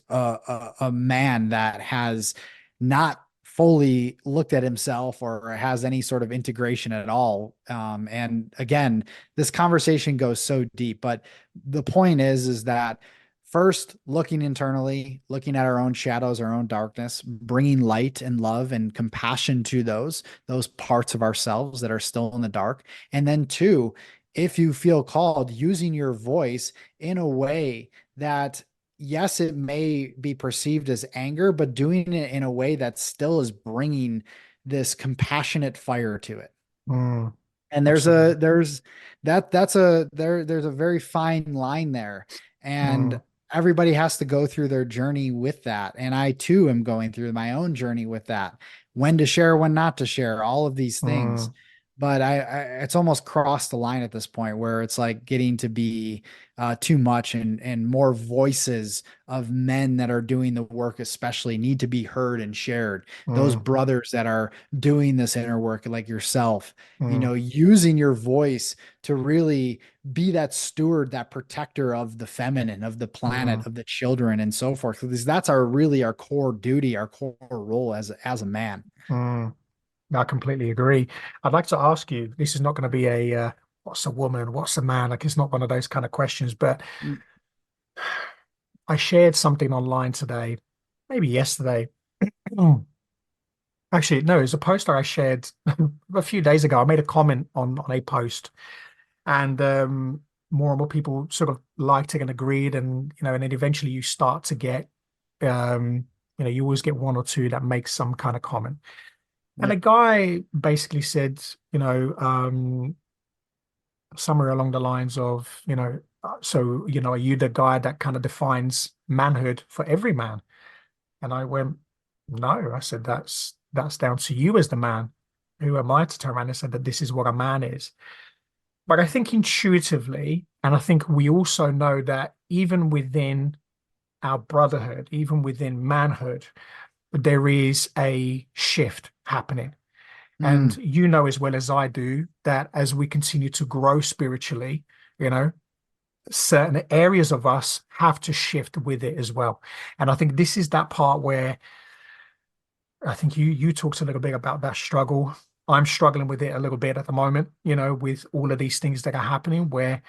a man that has not fully looked at himself or has any sort of integration at all. And again, this conversation goes so deep, but the point is that first looking internally, looking at our own shadows, our own darkness, bringing light and love and compassion to those parts of ourselves that are still in the dark. And then two, if you feel called, using your voice in a way that, yes, it may be perceived as anger, but doing it in a way that still is bringing this compassionate fire to it. Mm, And absolutely. there's a very fine line there. And Mm, everybody has to go through their journey with that. And I too am going through my own journey with that. When to share, when not to share, all of these things. mm, But it's almost crossed the line at this point where it's like getting to be too much, and more voices of men that are doing the work, especially, need to be heard and shared. Those mm, brothers that are doing this inner work, like yourself, mm, using your voice to really be that steward, that protector of the feminine, of the mm, planet, of the children, and so forth. Because that's our core duty, our core role as a man. mm. I completely agree. I'd like to ask you, this is not going to be a what's a woman, what's a man? Like, it's not one of those kind of questions, but Mm, I shared something online today, maybe yesterday. Actually, no, it's a poster I shared a few days ago. I made a comment on a post, and more and more people sort of liked it and agreed, and and then eventually you start to get, you always get one or two that make some kind of comment. And a Yep. guy basically said, somewhere along the lines of, so, are you the guy that kind of defines manhood for every man? And I went, no. I said, that's down to you as the man. Who am I to turn around and say that this is what a man is? But I think intuitively, and I think we also know that even within our brotherhood, even within manhood, there is a shift happening. And Mm, you know as well as I do that as we continue to grow spiritually, you know, certain areas of us have to shift with it as well. And I think this is that part where I think you talked a little bit about that struggle. I'm struggling with it a little bit at the moment, with all of these things that are happening where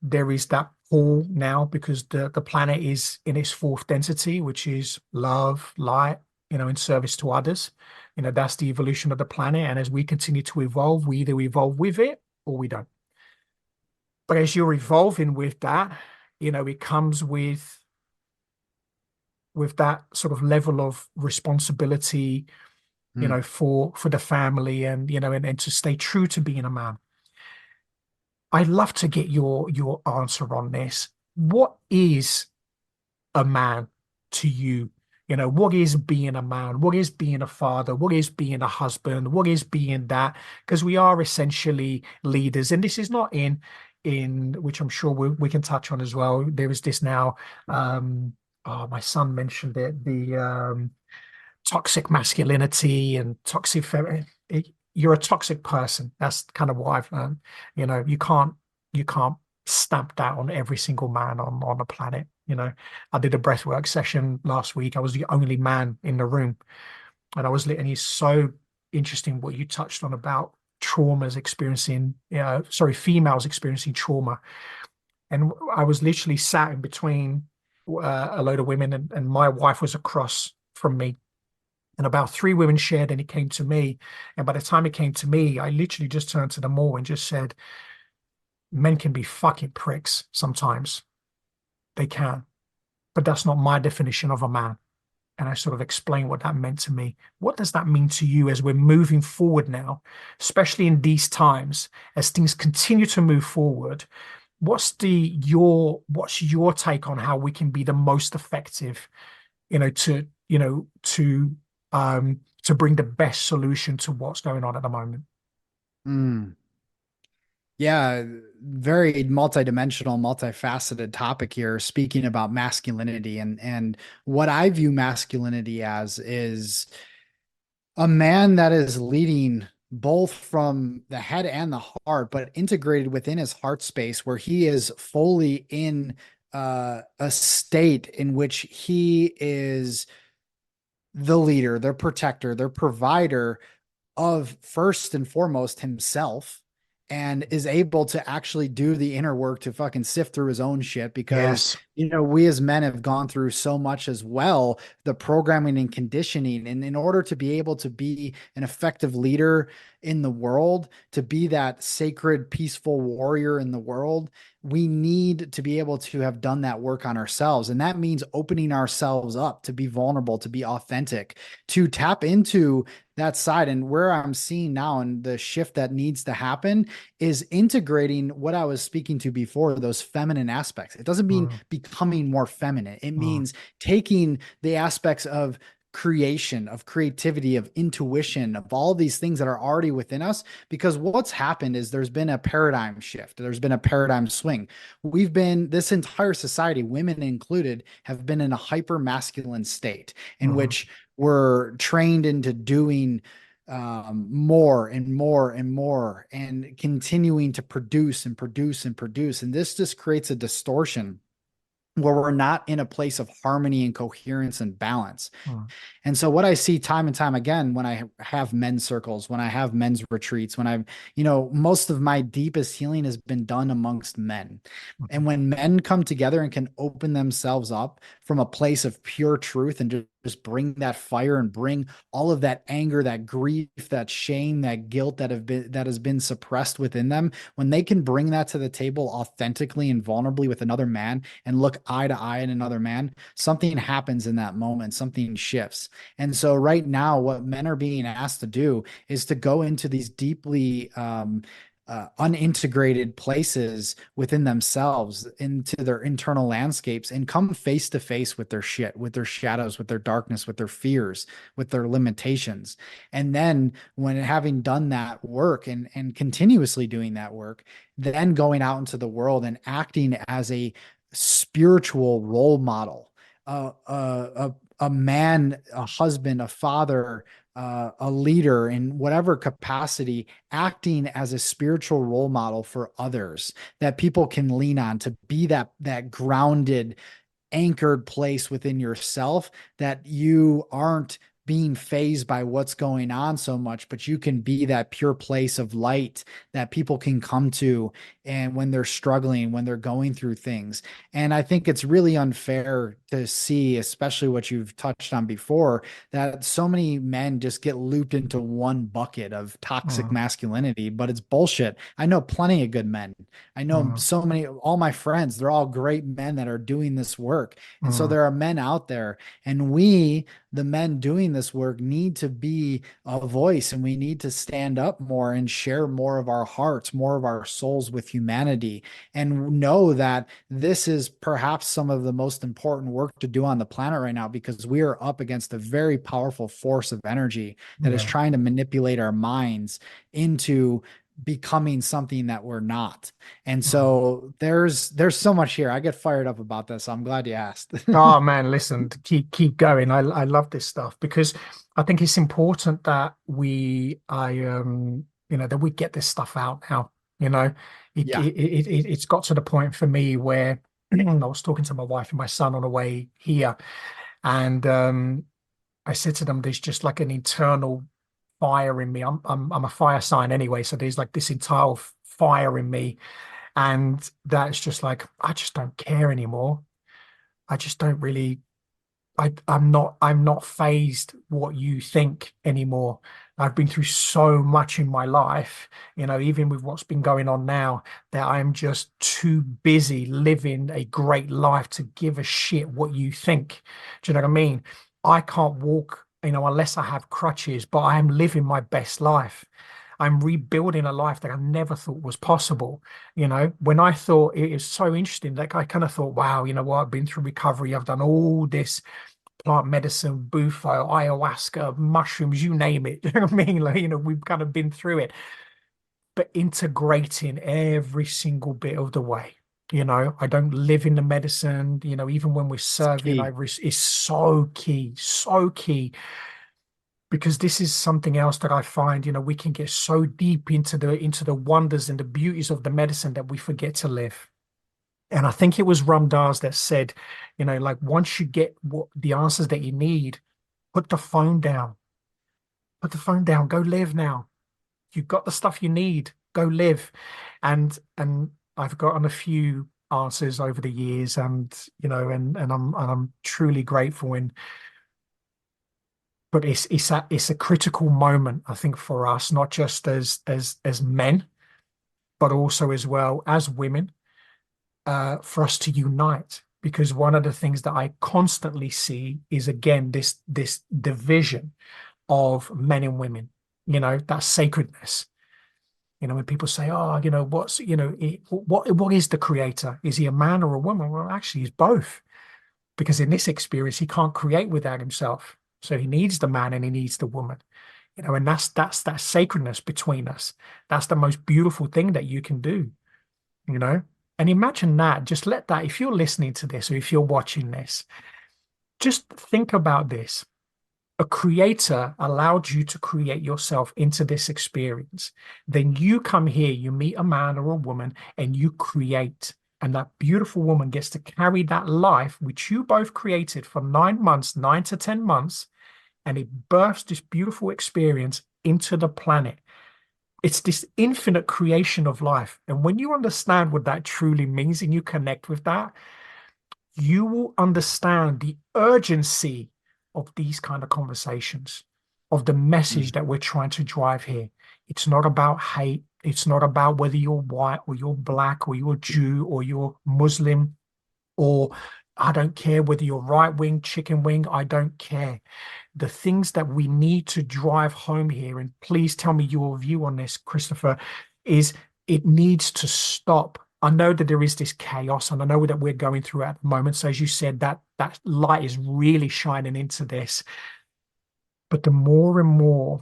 there is that pull now because the planet is in its fourth density, which is love, light, in service to others. That's the evolution of the planet. And as we continue to evolve, we either evolve with it or we don't. But as you're evolving with that, it comes with that sort of level of responsibility, mm. for the family and, and to stay true to being a man. I'd love to get your answer on this. What is a man to you? What is being a man? What is being a father? What is being a husband? What is being that? Because we are essentially leaders, and this is not in which I'm sure we can touch on as well. There is this now. Oh, my son mentioned it. The toxic masculinity and toxic femininity. You're a toxic person. That's kind of what I've learned. You can't stamp that on every single man on the planet. I did a breathwork session last week. I was the only man in the room, and and it's so interesting what you touched on about traumas experiencing, sorry, females experiencing trauma. And I was literally sat in between a load of women, and my wife was across from me, and about three women shared, and it came to me. And by the time it came to me, I literally just turned to them all and just said, men can be fucking pricks sometimes. They can. But that's not my definition of a man. And I sort of explained what that meant to me. What does that mean to you as we're moving forward now, especially in these times, as things continue to move forward? What's your take on how we can be the most effective, to bring the best solution to what's going on at the moment? Mm. Yeah, very multidimensional, multifaceted topic here, speaking about masculinity, and what I view masculinity as is a man that is leading both from the head and the heart, but integrated within his heart space where he is fully in a state in which he is the leader, their protector, their provider of first and foremost himself, and is able to actually do the inner work to fucking sift through his own shit. Because, Yes. we as men have gone through so much as well, the programming and conditioning. And in order to be able to be an effective leader in the world, to be that sacred, peaceful warrior in the world, we need to be able to have done that work on ourselves. And that means opening ourselves up to be vulnerable, to be authentic, to tap into that side. And where I'm seeing now, and the shift that needs to happen, is integrating what I was speaking to before, those feminine aspects. It doesn't mean Mm, becoming more feminine. It mm, means taking the aspects of creation, of creativity, of intuition, of all these things that are already within us. Because what's happened is there's been a paradigm shift, there's been a paradigm swing. This entire society, women included, have been in a hyper masculine state in mhm, which we're trained into doing more and more and more, and continuing to produce and produce and produce. And this just creates a distortion where we're not in a place of harmony and coherence and balance. mm, And so what I see time and time again, when I have men's circles, when I have men's retreats, when I've, most of my deepest healing has been done amongst men. mhm, And when men come together and can open themselves up from a place of pure truth, and just bring that fire and bring all of that anger, that grief, that shame, that guilt that has been suppressed within them, when they can bring that to the table authentically and vulnerably with another man, and look eye to eye in another man, something happens in that moment, something shifts. And so right now, what men are being asked to do is to go into these deeply unintegrated places within themselves, into their internal landscapes, and come face to face with their shit, with their shadows, with their darkness, with their fears, with their limitations. And then, when having done that work, and continuously doing that work, then going out into the world and acting as a spiritual role model, a man, a husband, a father, a leader in whatever capacity, acting as a spiritual role model for others that people can lean on, to be that grounded, anchored place within yourself, that you aren't being phased by what's going on so much, but you can be that pure place of light that people can come to, and when they're struggling, when they're going through things. And I think it's really unfair to see, especially what you've touched on before, that so many men just get looped into one bucket of toxic mm, masculinity. But it's bullshit. I know plenty of good men. I know mm, so many, all my friends, they're all great men that are doing this work. And so mm, there are men out there, and we, the men doing this work, need to be a voice, and we need to stand up more and share more of our hearts, more of our souls with humanity, and know that this is perhaps some of the most important work to do on the planet right now, because we are up against a very powerful force of energy that is yeah. trying to manipulate our minds into becoming something that we're not. And Mm. so there's so much here. I get fired up about this. So I'm glad you asked. Oh man, listen, keep going. I love this stuff because I think it's important that that we get this stuff out now. You know, Yeah. it's got to the point for me where I was talking to my wife and my son on the way here, and I said to them, "There's just like an internal fire in me. I'm a fire sign anyway, so there's like this entire fire in me, and that's just like I just don't care anymore. I just don't really I'm not phased what you think anymore. I've been through so much in my life, even with what's been going on now, that I'm just too busy living a great life to give a shit what you think. Do you know what I mean? I can't walk, unless I have crutches, but I am living my best life. I'm rebuilding a life that I never thought was possible. When I thought it is so interesting, like I kind of thought, wow, you know what, I've been through recovery, I've done all this plant medicine, bufo, ayahuasca, mushrooms, you name it. You know what I mean? Like, we've kind of been through it, but integrating every single bit of the way. I don't live in the medicine, even when we're It's serving, key. it's so key, because this is something else that I find, we can get so deep into the wonders and the beauties of the medicine that we forget to live. And I think it was Ram Dass that said, like once you get what the answers that you need, Put the phone down. Put the phone down. Go live now. You've got the stuff you need. Go live. And I've gotten a few answers over the years, and I'm truly grateful. But it's a critical moment, I think, for us, not just as men, but also as well as women, for us to unite. Because one of the things that I constantly see is, again, this division of men and women, that sacredness. When people say, oh, what is the creator? Is he a man or a woman? Well, actually, he's both. Because in this experience, he can't create without himself. So he needs the man and he needs the woman. And that's that sacredness between us. That's the most beautiful thing that you can do, you know? And imagine that, just let that, if you're listening to this or if you're watching this, just think about this. A creator allowed you to create yourself into this experience. Then you come here, you meet a man or a woman, and you create. And that beautiful woman gets to carry that life, which you both created for 9 months, 9 to 10 months, and it births this beautiful experience into the planet. It's this infinite creation of life. And when you understand what that truly means and you connect with that, you will understand the urgency of these kind of conversations, of the message that we're trying to drive here. It's not about hate. It's not about whether you're white or you're black or you're Jew or you're Muslim, or I don't care whether you're right wing, chicken wing. I don't care. The things that we need to drive home here, and please tell me your view on this, Christopher, is it needs to stop. I know that there is this chaos, and I know that we're going through at the moment. So as you said, that light is really shining into this. But the more and more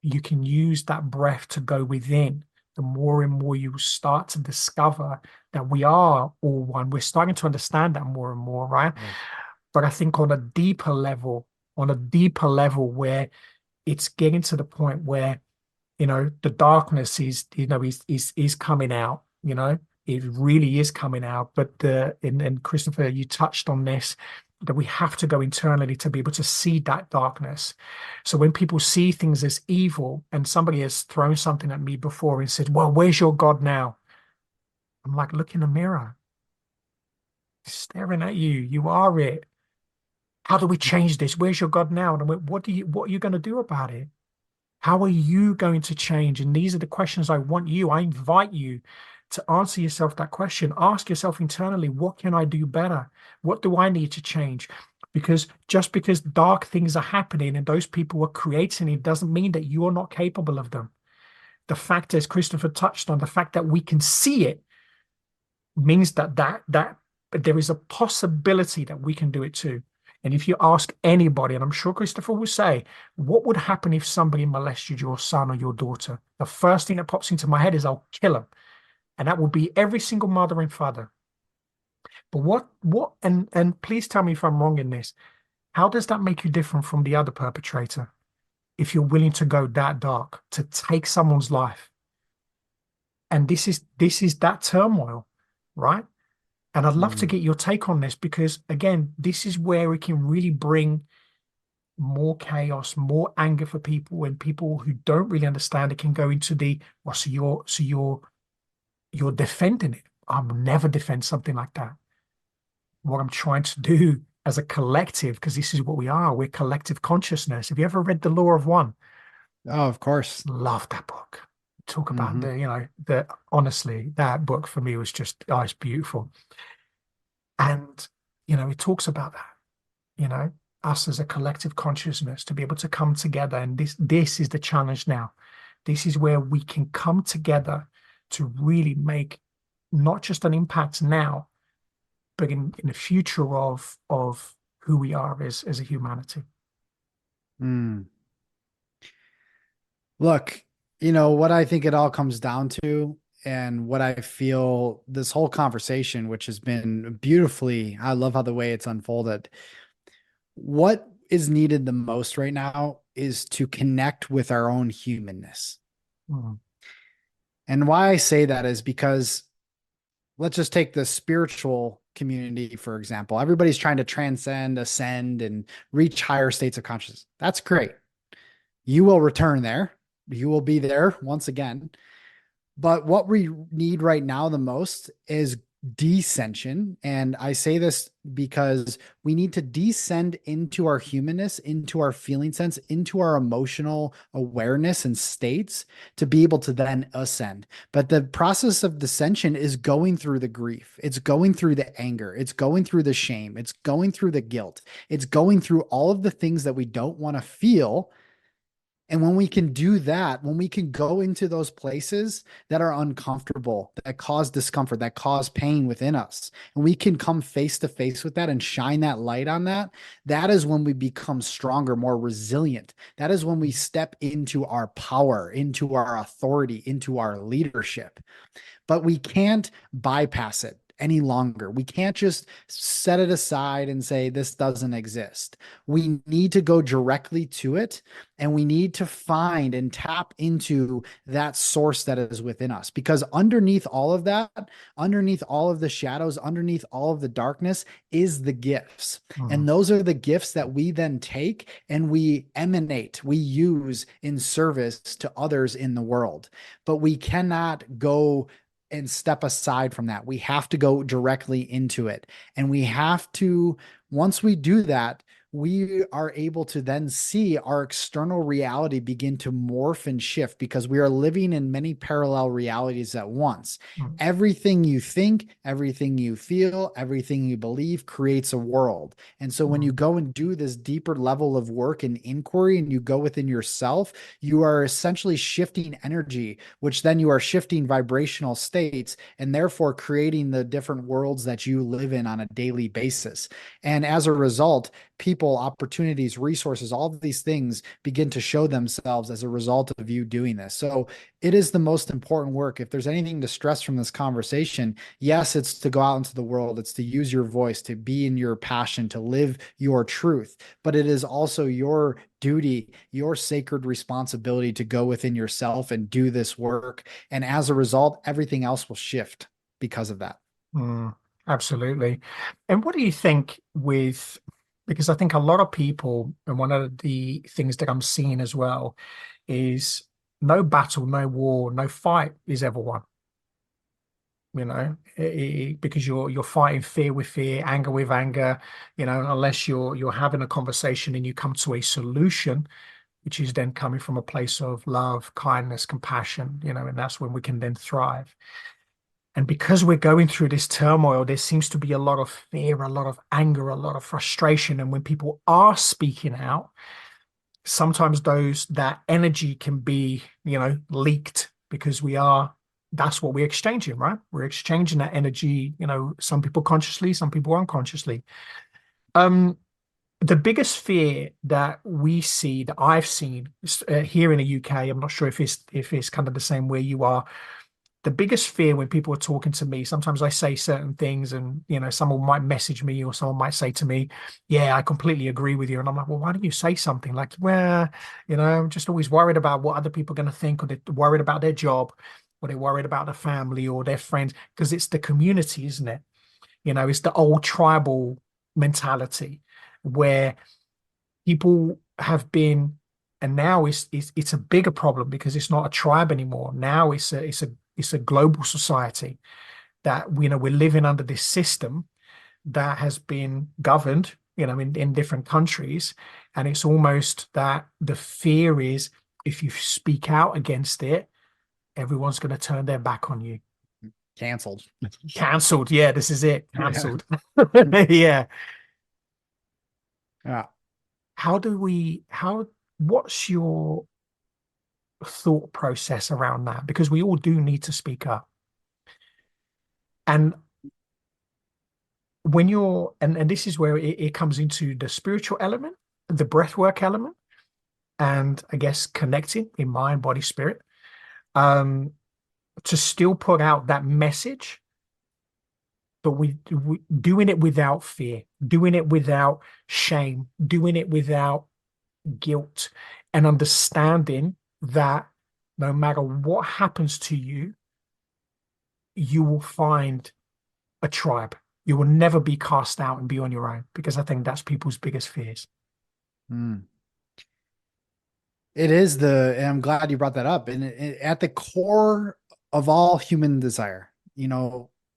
you can use that breath to go within, the more and more you start to discover that we are all one. We're starting to understand that more and more, right? Yeah. But I think on a deeper level where it's getting to the point where, the darkness is coming out, it really is coming out. But and Christopher, you touched on this, that we have to go internally to be able to see that darkness. So when people see things as evil, and somebody has thrown something at me before and said, well, where's your God now? I'm like, look in the mirror. He's staring at you. You are it. How do we change this? Where's your God now? And I went, what are you going to do about it? How are you going to change? And these are the questions I invite you to answer yourself that question. Ask yourself internally, what can I do better? What do I need to change? Because just because dark things are happening and those people are creating it doesn't mean that you are not capable of them. The fact, as Christopher touched on, the fact that we can see it means that there is a possibility that we can do it too. And if you ask anybody, and I'm sure Christopher will say, what would happen if somebody molested your son or your daughter? The first thing that pops into my head is I'll kill them. And that would be every single mother and father. But and please tell me if I'm wrong in this. How does that make you different from the other perpetrator? If you're willing to go that dark, to take someone's life. And this is that turmoil, right? And I'd love to get your take on this, because again, this is where it can really bring more chaos, more anger for people, and people who don't really understand it can go into you're defending it. I'll never defend something like that. What I'm trying to do as a collective, because this is what we are, we're collective consciousness. Have you ever read The Law of One? Oh, of course. Love that book. Talk about honestly, that book for me was just, it's beautiful. And, it talks about that, us as a collective consciousness to be able to come together. And this is the challenge now. This is where we can come together to really make not just an impact now, but in the future of who we are as a humanity. Look, what I think it all comes down to, and what I feel this whole conversation, which has been beautifully, I love how the way it's unfolded. What is needed the most right now is to connect with our own humanness. And why I say that is because let's just take the spiritual community, for example. Everybody's trying to transcend, ascend, and reach higher states of consciousness. That's great. You will return there. You will be there once again. But what we need right now the most is descension. And I say this because we need to descend into our humanness, into our feeling sense, into our emotional awareness and states to be able to then ascend. But the process of descension is going through the grief. It's going through the anger. It's going through the shame. It's going through the guilt. It's going through all of the things that we don't want to feel. And when we can do that, when we can go into those places that are uncomfortable, that cause discomfort, that cause pain within us, and we can come face to face with that and shine that light on that, that is when we become stronger, more resilient. That is when we step into our power, into our authority, into our leadership. But we can't bypass it any longer. We can't just set it aside and say this doesn't exist. We need to go directly to it, and we need to find and tap into that source that is within us, because underneath all of that, underneath all of the shadows, underneath all of the darkness is the gifts. And those are the gifts that we then take and we emanate, we use in service to others in the world. But we cannot go and step aside from that. We have to go directly into it. And we have to, once we do that, we are able to then see our external reality begin to morph and shift, because we are living in many parallel realities at once. Everything you think, everything you feel, everything you believe creates a world. And so when you go and do this deeper level of work and inquiry, and you go within yourself, you are essentially shifting energy, which then you are shifting vibrational states, and therefore creating the different worlds that you live in on a daily basis. And as a result, people, opportunities, resources, all of these things begin to show themselves as a result of you doing this. So it is the most important work. If there's anything to stress from this conversation, yes, it's to go out into the world. It's to use your voice, to be in your passion, to live your truth. But it is also your duty, your sacred responsibility to go within yourself and do this work. And as a result, everything else will shift because of that. Absolutely. And what do you think because I think a lot of people, and one of the things that I'm seeing as well is no battle, no war, no fight is ever won. Because you're fighting fear with fear, anger with anger, unless you're having a conversation and you come to a solution, which is then coming from a place of love, kindness, compassion, and that's when we can then thrive. And because we're going through this turmoil, there seems to be a lot of fear, a lot of anger, a lot of frustration. And when people are speaking out, sometimes that energy can be, leaked, because that's what we're exchanging, right? We're exchanging that energy, some people consciously, some people unconsciously. The biggest fear that we see, that I've seen here in the UK, I'm not sure if it's kind of the same where you are. The biggest fear when people are talking to me, sometimes I say certain things and, someone might message me or someone might say to me, yeah, I completely agree with you. And I'm like, well, why don't you say something? Like, well, I'm just always worried about what other people are going to think, or they're worried about their job, or they're worried about their family or their friends, because it's the community, isn't it? It's the old tribal mentality where people have been, and now it's a bigger problem because it's not a tribe anymore. Now it's a global society that we're living under this system that has been governed, in different countries. And it's almost that the fear is, if you speak out against it, everyone's going to turn their back on you. Canceled. Yeah, this is it. Canceled. Yeah. Yeah. What's your thought process around that? Because we all do need to speak up. And when and this is where it comes into the spiritual element, the breathwork element, and I guess connecting in mind, body, spirit, to still put out that message, but we doing it without fear, doing it without shame, doing it without guilt, and understanding that no matter what happens to you, you will find a tribe. you will never be cast out and be on your own, because I think that's people's biggest fears. Mm. It is and I'm glad you brought that up. And at the core of all human desire,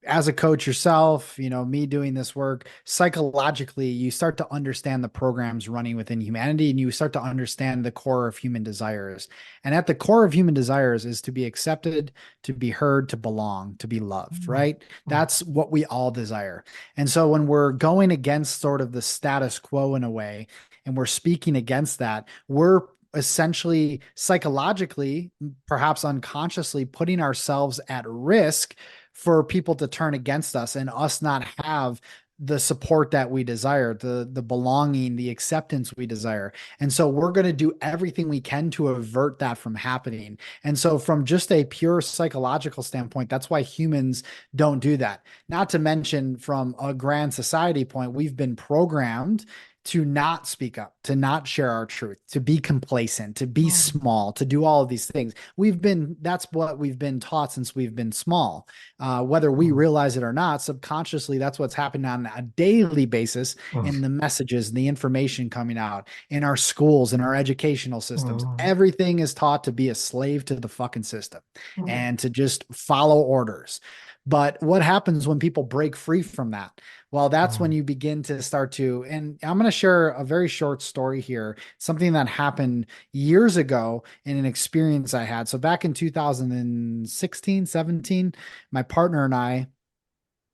as a coach yourself, me doing this work, psychologically, you start to understand the programs running within humanity, and you start to understand the core of human desires. And at the core of human desires is to be accepted, to be heard, to belong, to be loved, right? That's what we all desire. And so when we're going against sort of the status quo in a way, and we're speaking against that, we're essentially psychologically, perhaps unconsciously, putting ourselves at risk for people to turn against us and us not have the support that we desire, the belonging, the acceptance we desire. And so we're going to do everything we can to avert that from happening. And so from just a pure psychological standpoint, that's why humans don't do that. Not to mention from a grand society point, we've been programmed to not speak up, to not share our truth, to be complacent, to be small, to do all of these things. That's what we've been taught since we've been small. Whether we realize it or not, subconsciously, that's what's happening on a daily basis in the messages and the information coming out in our schools, in our educational systems. Everything is taught to be a slave to the fucking system and to just follow orders. But what happens when people break free from that? Well, that's when you begin to start to, and I'm going to share a very short story here, something that happened years ago in an experience I had. So back in 2016, 17, my partner and I,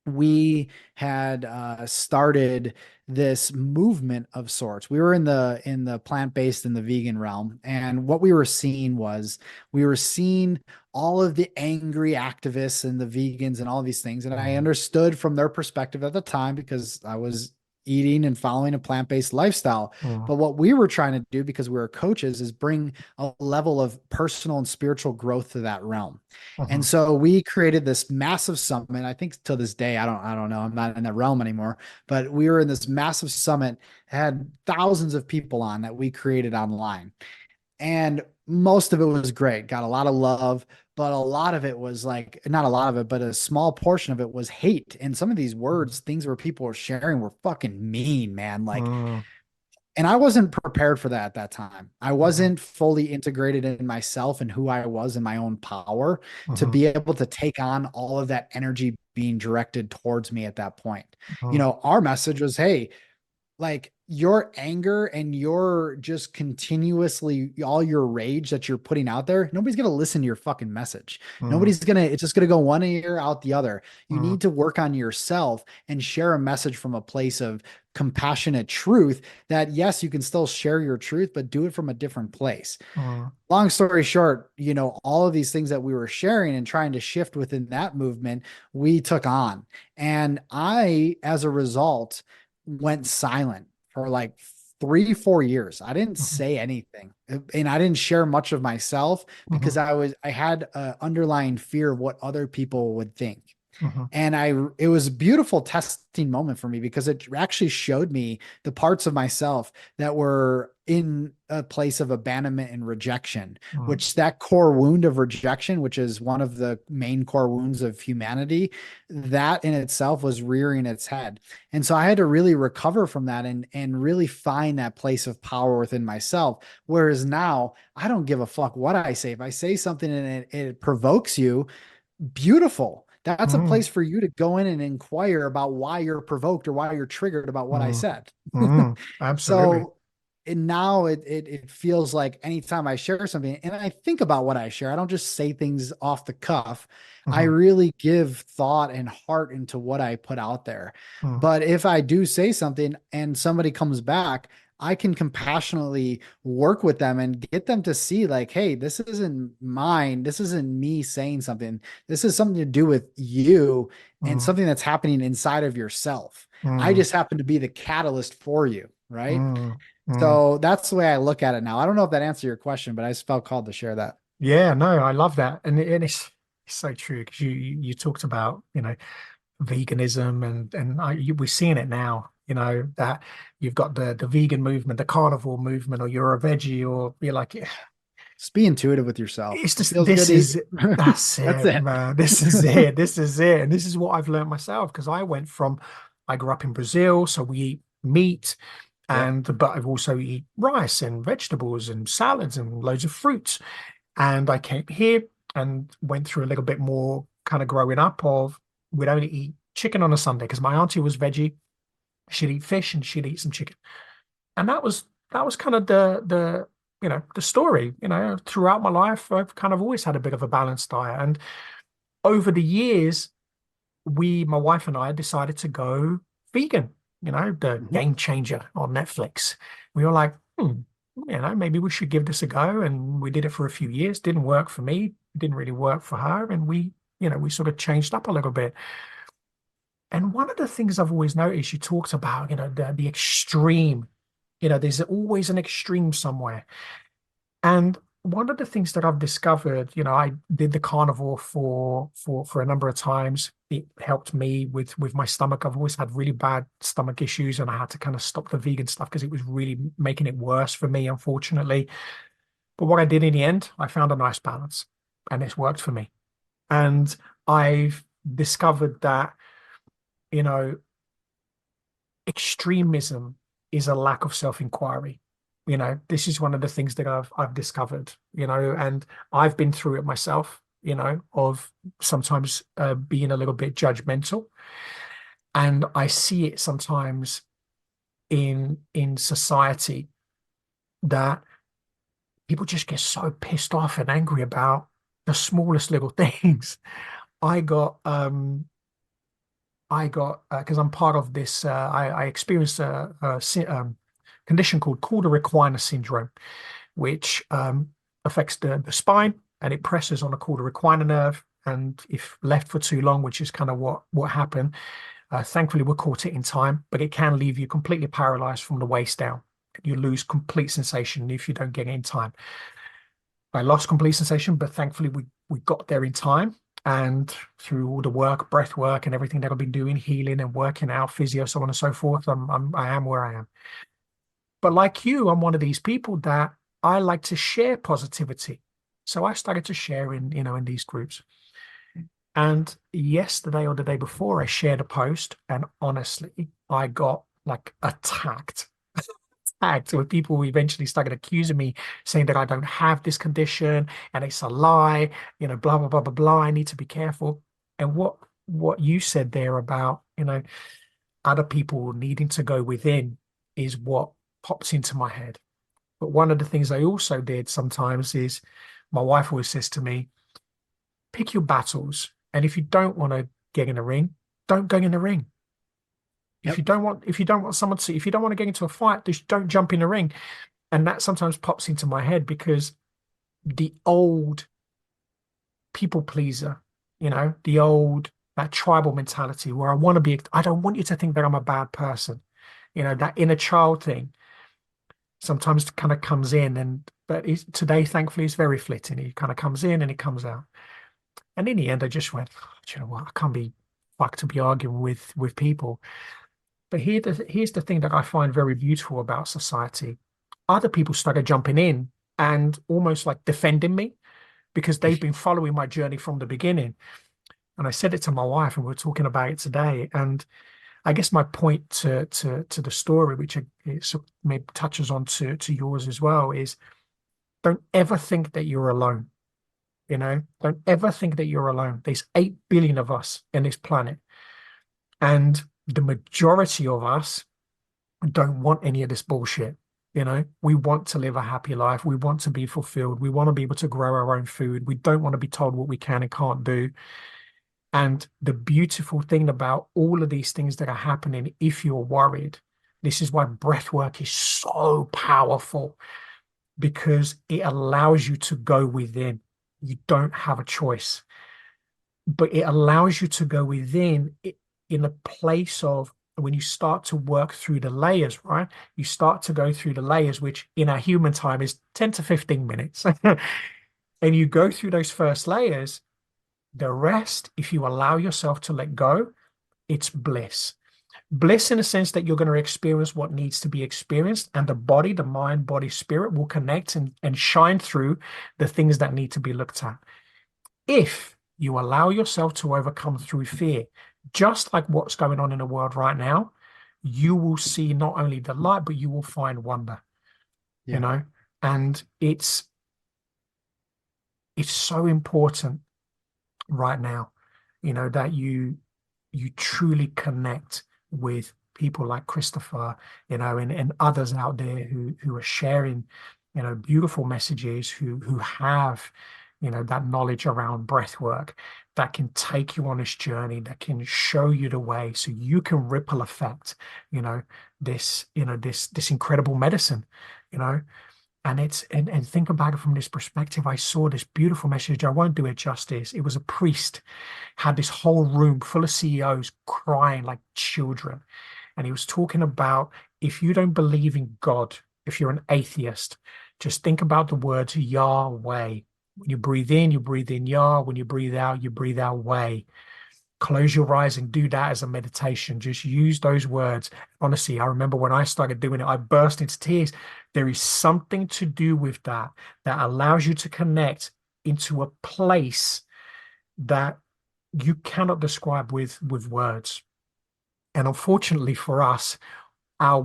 we had started this movement of sorts. We were in the plant-based and the vegan realm, and what we were seeing all of the angry activists and the vegans and all these things, and I understood from their perspective at the time because I was eating and following a plant-based lifestyle. But what we were trying to do, because we were coaches, is bring a level of personal and spiritual growth to that realm. And so we created this massive summit. I think to this day, I don't know, I'm not in that realm anymore, but we were in this massive summit, had thousands of people on that we created online. And most of it was great, got a lot of love, but a lot of it was like, not a lot of it, but a small portion of it was hate. And some of these words, things where people were sharing, were fucking mean, man. Like, and I wasn't prepared for that at that time. I wasn't fully integrated in myself and who I was in my own power to be able to take on all of that energy being directed towards me at that point. Our message was, hey, like, your anger and your just continuously all your rage that you're putting out there, nobody's going to listen to your fucking message. It's just going to go one ear out the other. You need to work on yourself and share a message from a place of compassionate truth that, yes, you can still share your truth, but do it from a different place. Long story short, all of these things that we were sharing and trying to shift within that movement, we took on. And I, as a result, went silent for like 3-4 years. I didn't say anything, and I didn't share much of myself because I had an underlying fear of what other people would think. And it was a beautiful testing moment for me because it actually showed me the parts of myself that were in a place of abandonment and rejection, which that core wound of rejection, which is one of the main core wounds of humanity, that in itself was rearing its head. And so I had to really recover from that and really find that place of power within myself. Whereas now I don't give a fuck what I say. If I say something and it provokes you, beautiful. That's a place for you to go in and inquire about why you're provoked or why you're triggered about what I said. Absolutely. So and now it feels like anytime I share something and I think about what I share, I don't just say things off the cuff. I really give thought and heart into what I put out there. But if I do say something and somebody comes back, I can compassionately work with them and get them to see like, hey, this isn't mine. This isn't me saying something. This is something to do with you and something that's happening inside of yourself. I just happen to be the catalyst for you. Right. So that's the way I look at it now. I don't know if that answered your question, but I just felt called to share that. Yeah, no, I love that. And it's so true because you talked about, veganism and we're seeing it now, that you've got the vegan movement, the carnivore movement, or you're a veggie, or you're like, just be intuitive with yourself. It's just, That's it, it. man. This is it. This is it. And this is what I've learned myself, because I went from I grew up in Brazil, so we eat meat, Yep. but I've also eat rice and vegetables and salads and loads of fruits. And I came here and went through a little bit more kind of growing up of we'd only eat chicken on a Sunday because my auntie was veggie. She'd eat fish and she'd eat some chicken. And that was kind of the story. Throughout my life, I've kind of always had a bit of a balanced diet. And over the years, my wife and I decided to go vegan, the Mhm. Game Changer on Netflix. We were like, maybe we should give this a go. And we did it for a few years. Didn't work for me, didn't really work for her. And we sort of changed up a little bit. And one of the things I've always noticed, you talked about, the extreme, there's always an extreme somewhere. And one of the things that I've discovered, I did the carnivore for a number of times. It helped me with my stomach. I've always had really bad stomach issues, and I had to kind of stop the vegan stuff because it was really making it worse for me, unfortunately. But what I did in the end, I found a nice balance, and it's worked for me. And I've discovered that, you know, extremism is a lack of self-inquiry. This is one of the things that I've discovered, and I've been through it myself, of sometimes being a little bit judgmental. And I see it sometimes in society that people just get so pissed off and angry about the smallest little things. I got because I'm part of this. I experienced a condition called cauda equina syndrome, which affects the spine, and it presses on the cauda equina nerve. And if left for too long, which is kind of what happened, thankfully we caught it in time, but it can leave you completely paralyzed from the waist down. You lose complete sensation if you don't get it in time. I lost complete sensation, but thankfully we got there in time. And through all the work, breath work, and everything that I've been doing, healing and working out, physio, so on and so forth, I am where I am. But like you, I'm one of these people that I like to share positivity. So I started to share in these groups. And yesterday or the day before, I shared a post, and honestly, I got like attacked with people who eventually started accusing me, saying that I don't have this condition and it's a lie, blah, blah, blah, blah, blah. I need to be careful. And what you said there about, other people needing to go within is what pops into my head. But one of the things I also did sometimes is my wife always says to me, pick your battles. And if you don't want to get in the ring, don't go in the ring. If you Yep. don't want, if you don't want someone to, if you don't want to get into a fight, just don't jump in the ring. And that sometimes pops into my head because the old people pleaser, that tribal mentality where I don't want you to think that I'm a bad person. That inner child thing sometimes kind of comes in, but today, thankfully, it's very flitting. He kind of comes in and he comes out. And in the end, I just went, "Oh, do you know what? I can't be fucked to be arguing with people." But here's the thing that I find very beautiful about society. Other people started jumping in and almost like defending me because they've been following my journey from the beginning. And I said it to my wife, and we are talking about it today. And I guess my point to the story, which maybe touches on to yours as well, is don't ever think that you're alone. Don't ever think that you're alone. There's 8 billion of us in this planet. And the majority of us don't want any of this bullshit. We want to live a happy life. We want to be fulfilled. We want to be able to grow our own food. We don't want to be told what we can and can't do. And the beautiful thing about all of these things that are happening, if you're worried, this is why breath work is so powerful, because it allows you to go within. You don't have a choice, but it allows you to go within in a place of when you start to work through the layers, right? You start to go through the layers, which in our human time is 10 to 15 minutes. And you go through those first layers. The rest, if you allow yourself to let go, it's bliss. Bliss in the sense that you're going to experience what needs to be experienced, and the body, the mind, body, spirit will connect and shine through the things that need to be looked at. If you allow yourself to overcome through fear, just like what's going on in the world right now, you will see not only the light, but you will find wonder, you Yeah. know, and it's so important right now, that you truly connect with people like Christopher, and others out there who are sharing, beautiful messages, who have, that knowledge around breath work that can take you on this journey, that can show you the way so you can ripple effect, this incredible medicine, you know. And think about it from this perspective. I saw this beautiful message. I won't do it justice. It was a priest, had this whole room full of CEOs crying like children. And he was talking about, if you don't believe in God, if you're an atheist, just think about the words Yahweh. When you breathe in Yah. When you breathe out way. Close your eyes and do that as a meditation. Just use those words. Honestly, I remember when I started doing it, I burst into tears. There is something to do with that allows you to connect into a place that you cannot describe with words. And unfortunately for us, our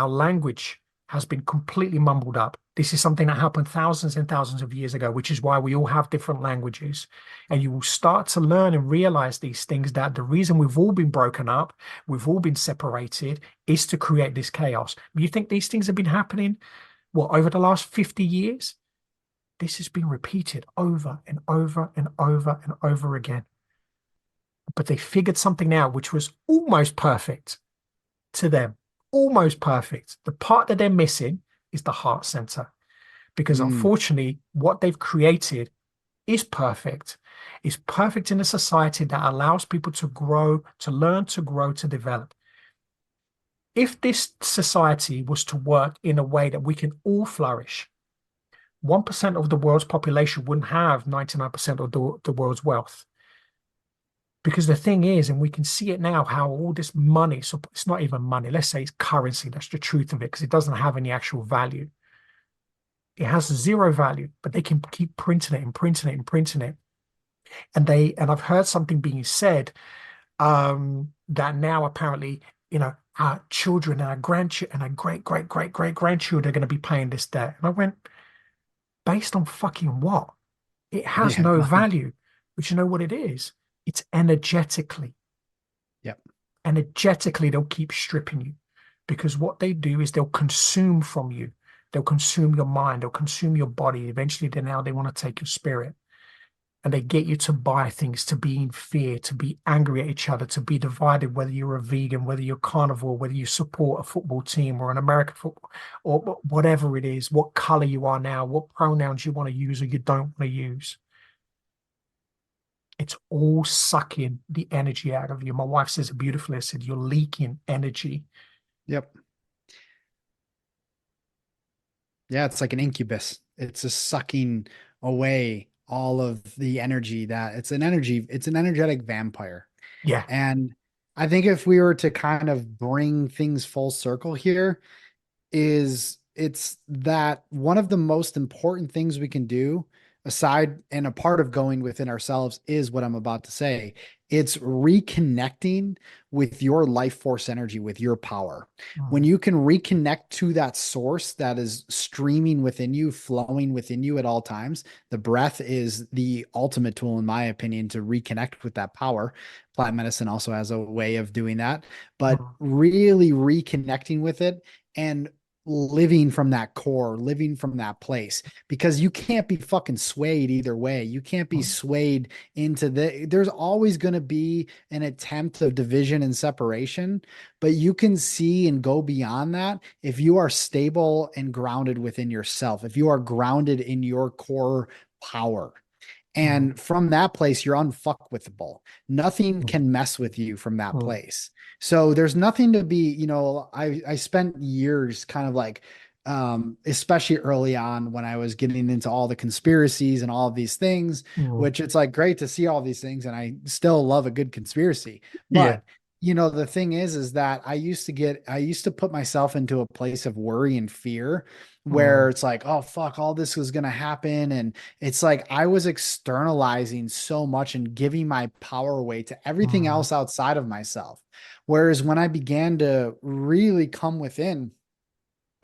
language has been completely mumbled up. This is something that happened thousands and thousands of years ago, which is why we all have different languages. And you will start to learn and realize these things, that the reason we've all been broken up, we've all been separated, is to create this chaos. You think these things have been happening, over the last 50 years? This has been repeated over and over and over and over again. But they figured something out which was almost perfect to them, almost perfect. The part that they're missing is the heart center, because unfortunately, what they've created is perfect. Is perfect in a society that allows people to grow, to learn, to grow, to develop. If this society was to work in a way that we can all flourish, 1% of the world's population wouldn't have 99% of the world's wealth. Because the thing is, and we can see it now, how all this money, so it's not even money, let's say it's currency, that's the truth of it, because it doesn't have any actual value. It has zero value, but they can keep printing it and printing it and printing it. And I've heard something being said, that now apparently, our children and our grandchildren and our great grandchildren are going to be paying this debt. And I went, based on fucking what? It has Yeah. no value. But you know what it is? It's energetically. Yep. Energetically, they'll keep stripping you, because what they do is they'll consume from you. They'll consume your mind. They'll consume your body. Eventually, they want to take your spirit. And they get you to buy things, to be in fear, to be angry at each other, to be divided, whether you're a vegan, whether you're carnivore, whether you support a football team or an American football, or whatever it is, what color you are now, what pronouns you want to use or you don't want to use. It's all sucking the energy out of you. My wife says it beautifully. I said, you're leaking energy. Yep. Yeah, it's like an incubus. It's just sucking away all of the energy it's an energetic vampire. Yeah. And I think if we were to kind of bring things full circle here, it's that one of the most important things we can do, aside and a part of going within ourselves, is what I'm about to say. It's reconnecting with your life force energy, with your power. When you can reconnect to that source that is streaming within you, flowing within you at all times, the breath is the ultimate tool, in my opinion, to reconnect with that power. Plant medicine also has a way of doing that, but really reconnecting with it and living from that core, living from that place, because you can't be fucking swayed either way. You can't be swayed into there's always going to be an attempt of division and separation, but you can see and go beyond that if you are stable and grounded within yourself, if you are grounded in your core power. And from that place, you're unfuckwithable. Nothing can mess with you from that place. So there's nothing to be, I spent years kind of like, especially early on when I was getting into all the conspiracies and all of these things, which it's like great to see all these things. And I still love a good conspiracy, Yeah. but you know, the thing is that I used to put myself into a place of worry and fear where Mm, it's like, oh, fuck, all this was going to happen. And it's like I was externalizing so much and giving my power away to everything mm, else outside of myself. Whereas when I began to really come within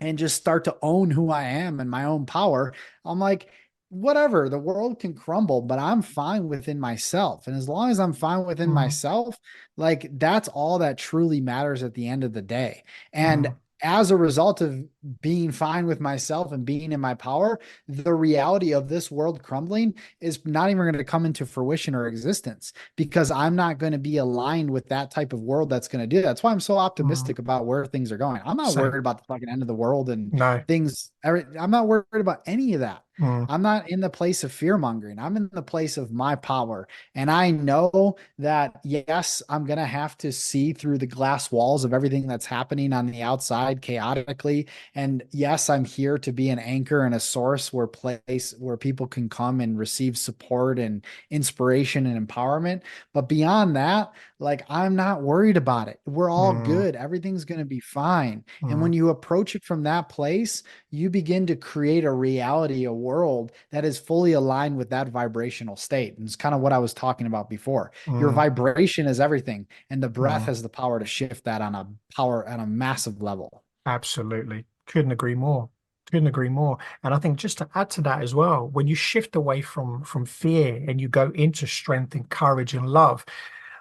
and just start to own who I am and my own power, I'm like, whatever, the world can crumble, but I'm fine within myself. And as long as I'm fine within mm, myself, like that's all that truly matters at the end of the day. And mm, as a result of being fine with myself and being in my power, the reality of this world crumbling is not even going to come into fruition or existence because I'm not going to be aligned with that type of world that's going to do that. That's why I'm so mm. optimistic about where things are going. I'm not Same. worried about the fucking end of the world and No. things. I'm not worried about any of that. Mm, I'm not in the place of fear mongering. I'm in the place of my power. And I know that, yes, I'm going to have to see through the glass walls of everything that's happening on the outside chaotically. And yes, I'm here to be an anchor and a source where people can come and receive support and inspiration and empowerment. But beyond that, like I'm not worried about it. We're all mm, good. Everything's going to be fine. And mm, when you approach it from that place, you begin to create a reality, a world that is fully aligned with that vibrational state. And it's kind of what I was talking about before. Your mm, vibration is everything, and the breath mm. has the power to shift that on a massive level. Absolutely. Couldn't agree more. Couldn't agree more. And I think just to add to that as well, when you shift away from fear and you go into strength and courage and love,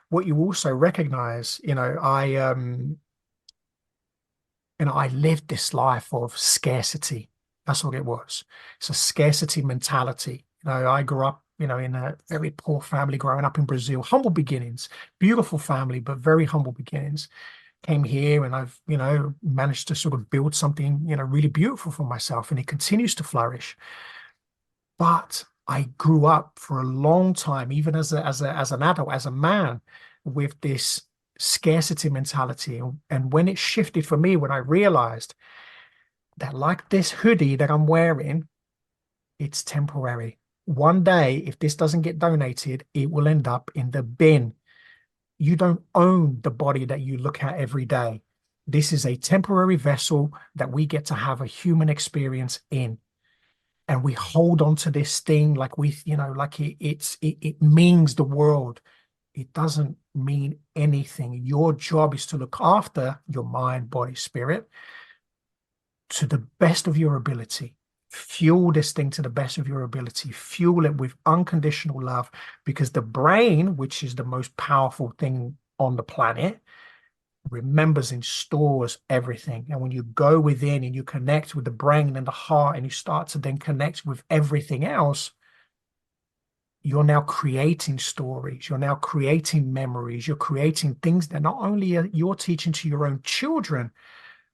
what you also recognize, I lived this life of scarcity. That's what it was. It's a scarcity mentality. I grew up, in a very poor family growing up in Brazil, humble beginnings, beautiful family, but very humble beginnings. Came here and I've, managed to sort of build something, really beautiful for myself, and it continues to flourish. But I grew up for a long time, even as an adult, as a man, with this scarcity mentality. And when it shifted for me, when I realized that, like this hoodie that I'm wearing, it's temporary. One day, if this doesn't get donated, it will end up in the bin. You don't own the body that you look at every day. This is a temporary vessel that we get to have a human experience in. And we hold on to this thing like like it means the world. It doesn't mean anything. Your job is to look after your mind, body, spirit to the best of your ability. Fuel this thing to the best of your ability. Fuel it with unconditional love, because the brain, which is the most powerful thing on the planet, remembers and stores everything. And when you go within and you connect with the brain and the heart and you start to then connect with everything else, you're now creating stories, you're now creating memories, you're creating things that not only are you're teaching to your own children,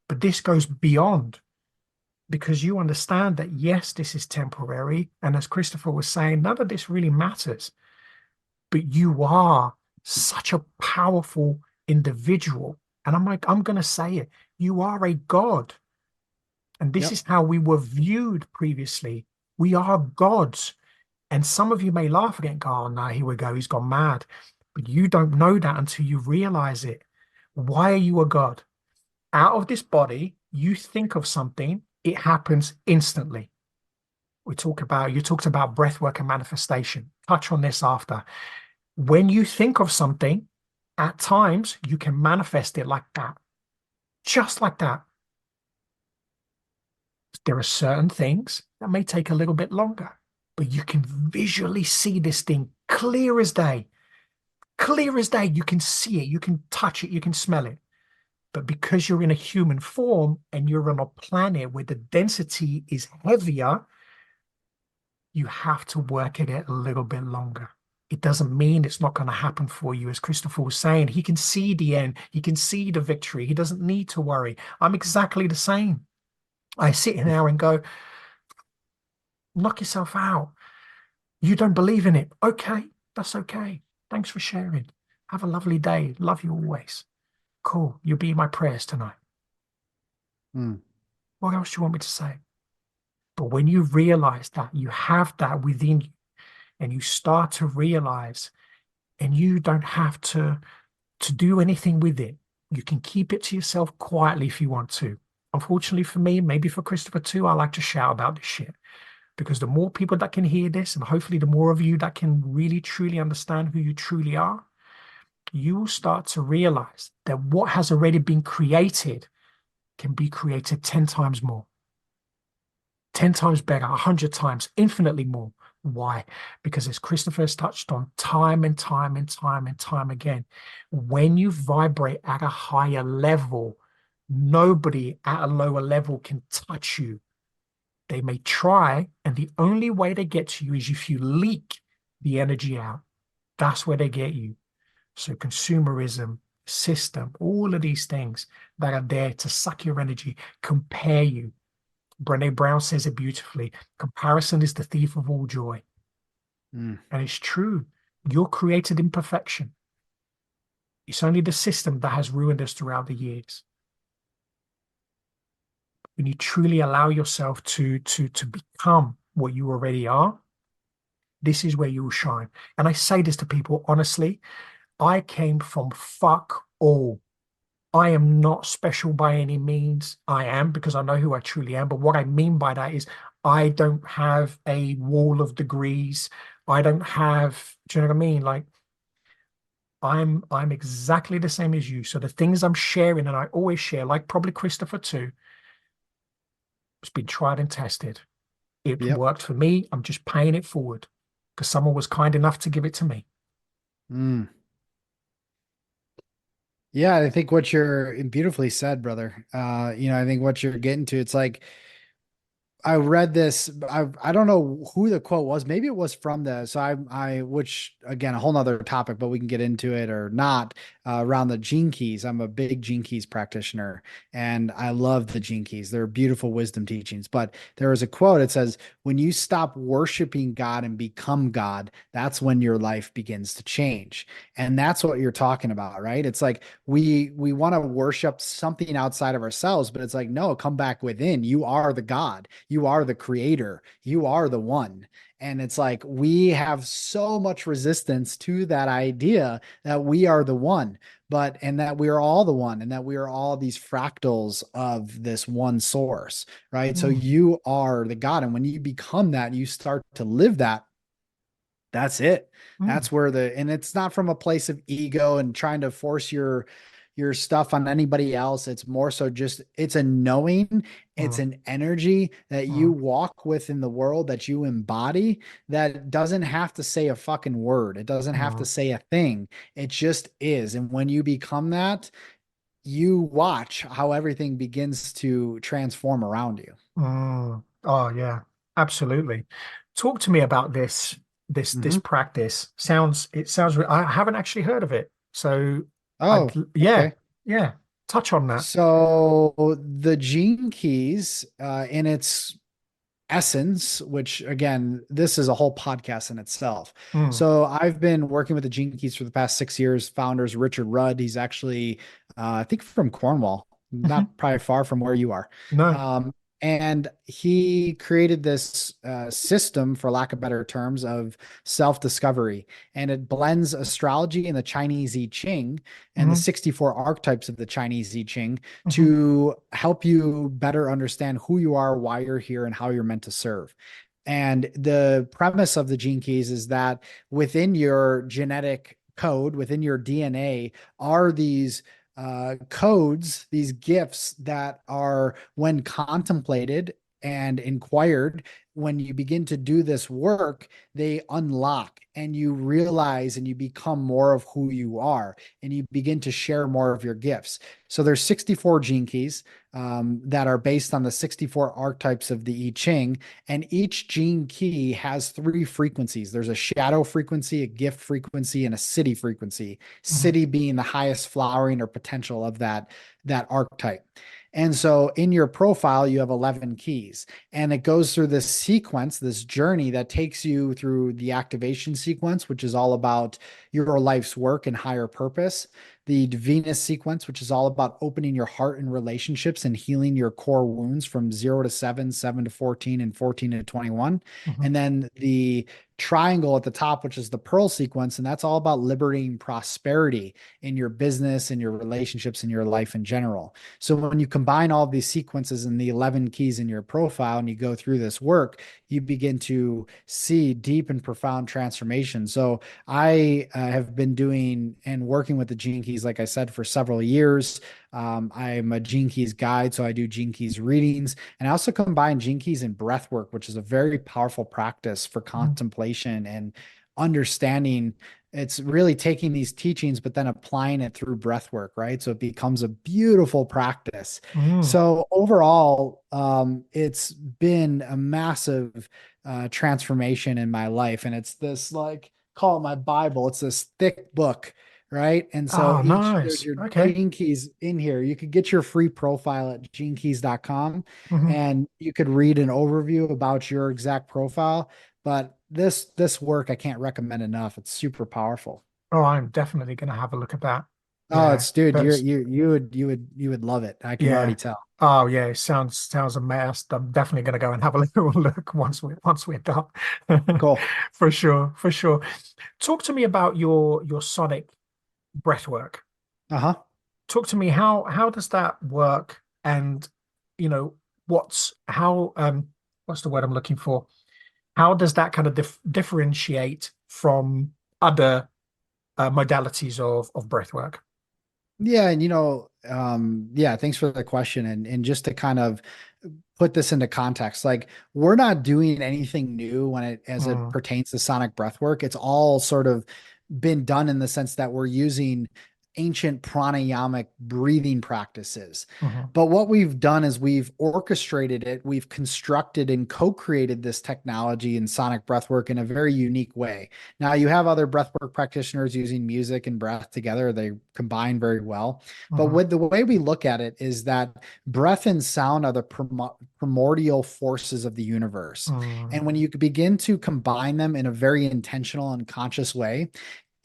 but this goes beyond, because you understand that, yes, this is temporary. And as Christopher was saying, none of this really matters, but you are such a powerful individual. And I'm going to say it, you are a God. And this Yep. is how we were viewed previously. We are gods. And some of you may laugh again, go, oh, no, here we go, he's gone mad. But you don't know that until you realize it. Why are you a God? Out of this body, you think of something, it happens instantly. You talked about breath work and manifestation. Touch on this after. When you think of something, at times you can manifest it like that, just like that. There are certain things that may take a little bit longer, but you can visually see this thing clear as day. Clear as day. You can see it, you can touch it, you can smell it. But because you're in a human form and you're on a planet where the density is heavier, you have to work at it a little bit longer. It doesn't mean it's not going to happen for you. As Christopher was saying, he can see the end. He can see the victory. He doesn't need to worry. I'm exactly the same. I sit in there and go, knock yourself out. You don't believe in it. Okay, that's okay. Thanks for sharing. Have a lovely day. Love you always. Cool. You'll be in my prayers tonight. Mm. What else do you want me to say? But when you realize that you have that within you, and you start to realize, and you don't have to do anything with it. You can keep it to yourself quietly if you want to. Unfortunately for me, maybe for Christopher too, I like to shout about this shit, because the more people that can hear this, and hopefully the more of you that can really truly understand who you truly are, you will start to realize that what has already been created can be created 10 times more, 10 times better, 100 times, infinitely more. Why? Because as Christopher has touched on time and time and time and time again, when you vibrate at a higher level, nobody at a lower level can touch you. They may try, and the only way they get to you is if you leak the energy out. That's where they get you. So consumerism, system, all of these things that are there to suck your energy, compare you. Brené Brown says it beautifully. Comparison is the thief of all joy. And it's true. You're created in perfection. It's only the system that has ruined us throughout the years. When you truly allow yourself to become what you already are, this is where you will shine. And I say this to people honestly. I came from fuck all. I am not special by any means. I am, because I know who I truly am. But what I mean by that is I don't have a wall of degrees. I don't have, do you know what I mean? Like I'm exactly the same as you. So the things I'm sharing, and I always share, like probably Christopher too, it's been tried and tested. It Yep. worked for me. I'm just paying it forward because someone was kind enough to give it to me. Yeah, I think what you're beautifully said, brother. I think what you're getting to, it's like I read this. I don't know who the quote was. Maybe it was from which again, a whole nother topic, but we can get into it or not. Around the gene keys. I'm a big gene keys practitioner and I love the gene keys. They're beautiful wisdom teachings. But there was a quote. It says, when you stop worshiping God and become God, that's when your life begins to change. And that's what you're talking about, right? It's like we want to worship something outside of ourselves, but it's like, no, come back within. You are the God. You are the creator. You are the one. And it's like we have so much resistance to that idea that we are the one, and that we are all the one, and that we are all these fractals of this one source, right? So you are the God. And when you become that, you start to live that. That's it. That's where and it's not from a place of ego and trying to force your stuff on anybody else. It's more so just, it's a knowing, it's an energy that you walk with in the world, that you embody, that doesn't have to say a fucking word. It doesn't have to say a thing. It just is. And when you become that, you watch how everything begins to transform around you. Oh yeah, absolutely. Talk to me about this practice. It sounds I haven't actually heard of it. So Oh, yeah, okay. yeah. Touch on that. So the gene keys, in its essence, which again, this is a whole podcast in itself. Mm. So I've been working with the gene keys for the past 6 years. Founders Richard Rudd. He's actually, I think, from Cornwall, Mhm. not probably far from where you are. No. Um, and he created this system, for lack of better terms, of self-discovery, and it blends astrology and the Chinese I Ching and the Hmm. 64 archetypes of the Chinese I Ching Hmm. to help you better understand who you are, why you're here, and how you're meant to serve. And the premise of the gene keys is that within your genetic code, within your DNA, are these codes, these gifts that are, when contemplated and inquired, when you begin to do this work, they unlock and you realize and you become more of who you are and you begin to share more of your gifts. So there's 64 gene keys that are based on the 64 archetypes of the I Ching. And each gene key has 3 frequencies. There's a shadow frequency, a gift frequency, and a city frequency. Hmm. City being the highest flowering or potential of that archetype. And so in your profile, you have 11 keys, and it goes through this sequence, this journey that takes you through the activation sequence, which is all about your life's work and higher purpose. the Venus sequence, which is all about opening your heart and relationships and healing your core wounds from 0 to 7, 7 to 14, and 14 to 21. Mhm. And then the triangle at the top, which is the Pearl sequence, and that's all about liberating prosperity in your business and your relationships and your life in general. So when you combine all of these sequences and the 11 keys in your profile and you go through this work, you begin to see deep and profound transformation. So I have been doing and working with the Gene Keys, like I said, for several years. I'm a Gene Keys guide, so I do Gene Keys readings. And I also combine Gene Keys and breath work, which is a very powerful practice for contemplation and understanding. It's really taking these teachings, but then applying it through breath work, right? So it becomes a beautiful practice. Mm. So overall, it's been a massive transformation in my life. And it's this, like, call it my Bible. It's this thick book, right? And so Oh, there's nice. your Okay. Gene Keys in here. You could get your free profile at genekeys.com Mhm. and you could read an overview about your exact profile. But this work I can't recommend enough. It's super powerful. Oh, I'm definitely going to have a look at that. Oh, Yeah, it's dude, that's you would love it. I can yeah. already tell. Oh, yeah. It sounds a mess. I'm definitely going to go and have a little look once we're done. Cool. For sure, for sure. Talk to me about your sonic breath work. Uh-huh. Talk to me, how does that work? And you know, what's the word I'm looking for? How does that kind of differentiate from other modalities of breath work? Yeah, and yeah, thanks for the question. And just to kind of put this into context, like, we're not doing anything new when it Mm, pertains to sonic breath work. It's all sort of been done in the sense that we're using ancient pranayamic breathing practices. mhm, But what we've done is we've orchestrated it, we've constructed and co-created this technology in sonic breathwork in a very unique way. Now, you have other breathwork practitioners using music and breath together, they combine very well. But mhm, with the way we look at it is that breath and sound are the primordial forces of the universe. mm, And when you begin to combine them in a very intentional and conscious way,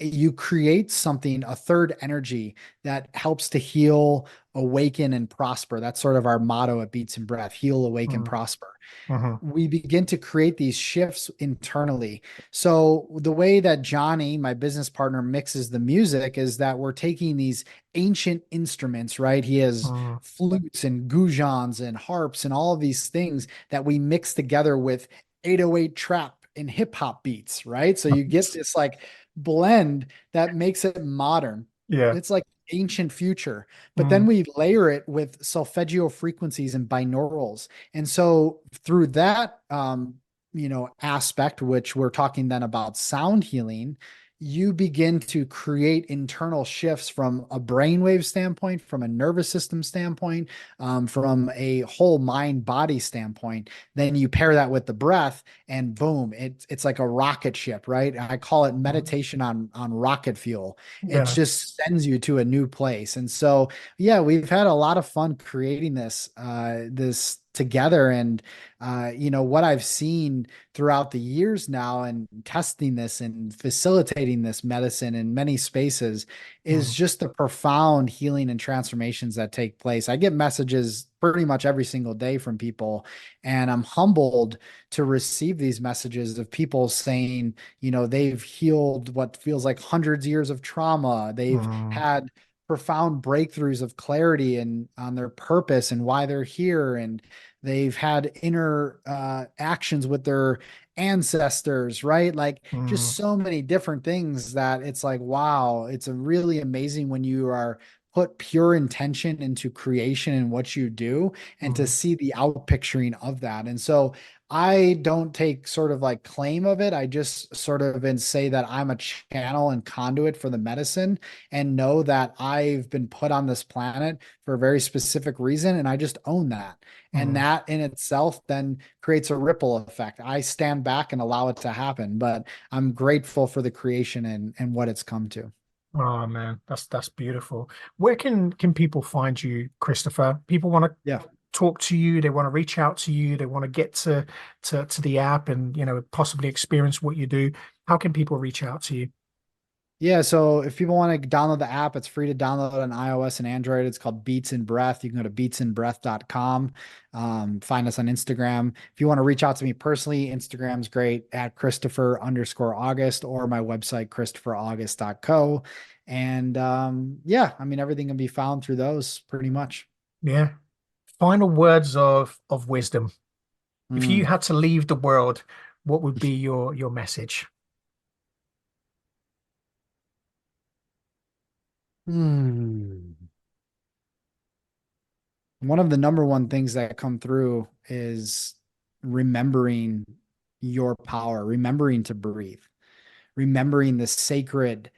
you create something, a third energy that helps to heal, awaken, and prosper. That's sort of our motto at Beats and Breath: heal, awaken, mm, prosper. mhm, We begin to create these shifts internally. So the way that Johnny, my business partner, mixes the music is that we're taking these ancient instruments, right? He has mm, flutes and gujons and harps and all of these things that we mix together with 808 trap and hip hop beats, right? So you get this, like, blend that makes it modern. yeah. It's like ancient future, but then Mm, we layer it with solfeggio frequencies and binaurals. And so through that aspect, which we're talking then about sound healing, you begin to create internal shifts from a brainwave standpoint, from a nervous system standpoint, from a whole mind body standpoint. Then you pair that with the breath, and boom, it's like a rocket ship, right? I call it mm, meditation on rocket fuel. It yeah. just sends you to a new place. And so, yeah, we've had a lot of fun creating this together. And what I've seen throughout the years now and testing this and facilitating this medicine in many spaces is Mm, just the profound healing and transformations that take place. I get messages pretty much every single day from people, and I'm humbled to receive these messages of people saying, they've healed what feels like hundreds of years of trauma. They've mm, had profound breakthroughs of clarity and on their purpose and why they're here. And they've had inner actions with their ancestors, right? Like, just mm, so many different things that it's like, wow, it's a really amazing when you are put pure intention into creation and what you do, and to mm, see the outpicturing of that. And so I don't take sort of like claim of it. I just sort of and say that I'm a channel and conduit for the medicine, and know that I've been put on this planet for a very specific reason. And I just own that. And mm. that in itself then creates a ripple effect. I stand back and allow it to happen, but I'm grateful for the creation and what it's come to. Oh man, that's beautiful. Where can people find you, Christopher? People want to Yeah. talk to you, they want to reach out to you, they want to get to the app and possibly experience what you do. How can people reach out to you? Yeah, so if people want to download the app, it's free to download on iOS and Android. It's called Beats in Breath. You can go to beatsinbreath.com. Find us on Instagram. If you want to reach out to me personally, Instagram's great at Christopher_August or my website, ChristopherAugust.co. And yeah, I mean, everything can be found through those pretty much. Yeah. Final words of wisdom. If you Mm. had to leave the world, what would be your message? Hmm. One of the number one things that come through is remembering your power, remembering to breathe, remembering the sacredness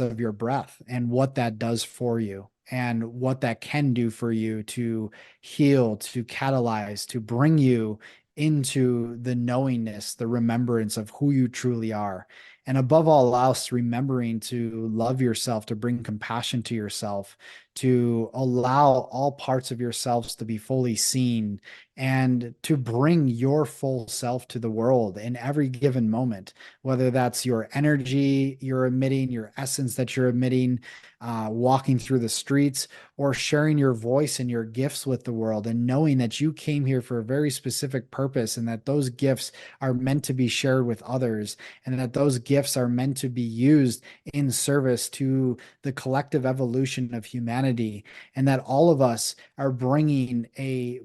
of your breath and what that does for you and what that can do for you to heal, to catalyze, to bring you into the knowingness, the remembrance of who you truly are. And above all else, remembering to love yourself, to bring compassion to yourself, to allow all parts of yourselves to be fully seen, and to bring your full self to the world in every given moment, whether that's your energy you're emitting, your essence that you're emitting, walking through the streets, or sharing your voice and your gifts with the world, and knowing that you came here for a very specific purpose and that those gifts are meant to be shared with others, and that those gifts are meant to be used in service to the collective evolution of humanity, and that all of us are bringing a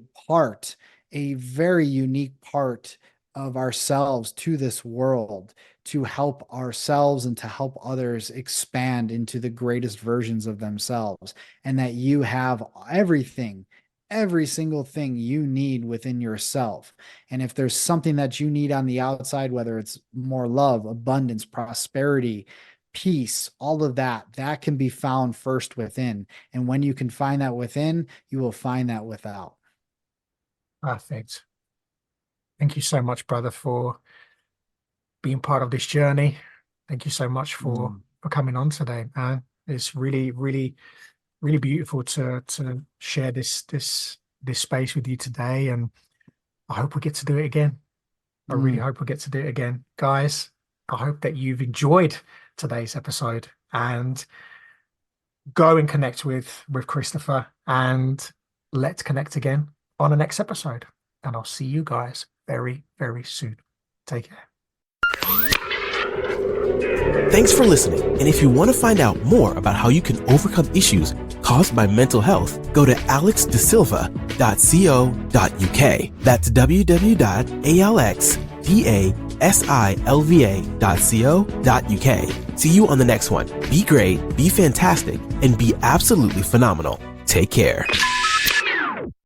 very unique part of ourselves to this world to help ourselves and to help others expand into the greatest versions of themselves, and that you have everything, every single thing you need within yourself. And if there's something that you need on the outside, whether it's more love, abundance, prosperity, peace, all of that, that can be found first within. And when you can find that within, you will find that without. Perfect. Thank you so much, brother, for being part of this journey. Thank you so much Mm. for coming on today, man. It's really, really, really beautiful to share this space with you today, and I hope we get to do it again. I really Mm. hope we get to do it again. Guys, I hope that you've enjoyed today's episode, and go and connect with Christopher, and let's connect again on the next episode. And I'll see you guys very, very soon. Take care. Thanks for listening. And if you want to find out more about how you can overcome issues caused by mental health, go to alexdasilva.co.uk. That's www.alexdasilva.co.uk. See you on the next one. Be great, be fantastic, and be absolutely phenomenal. Take care.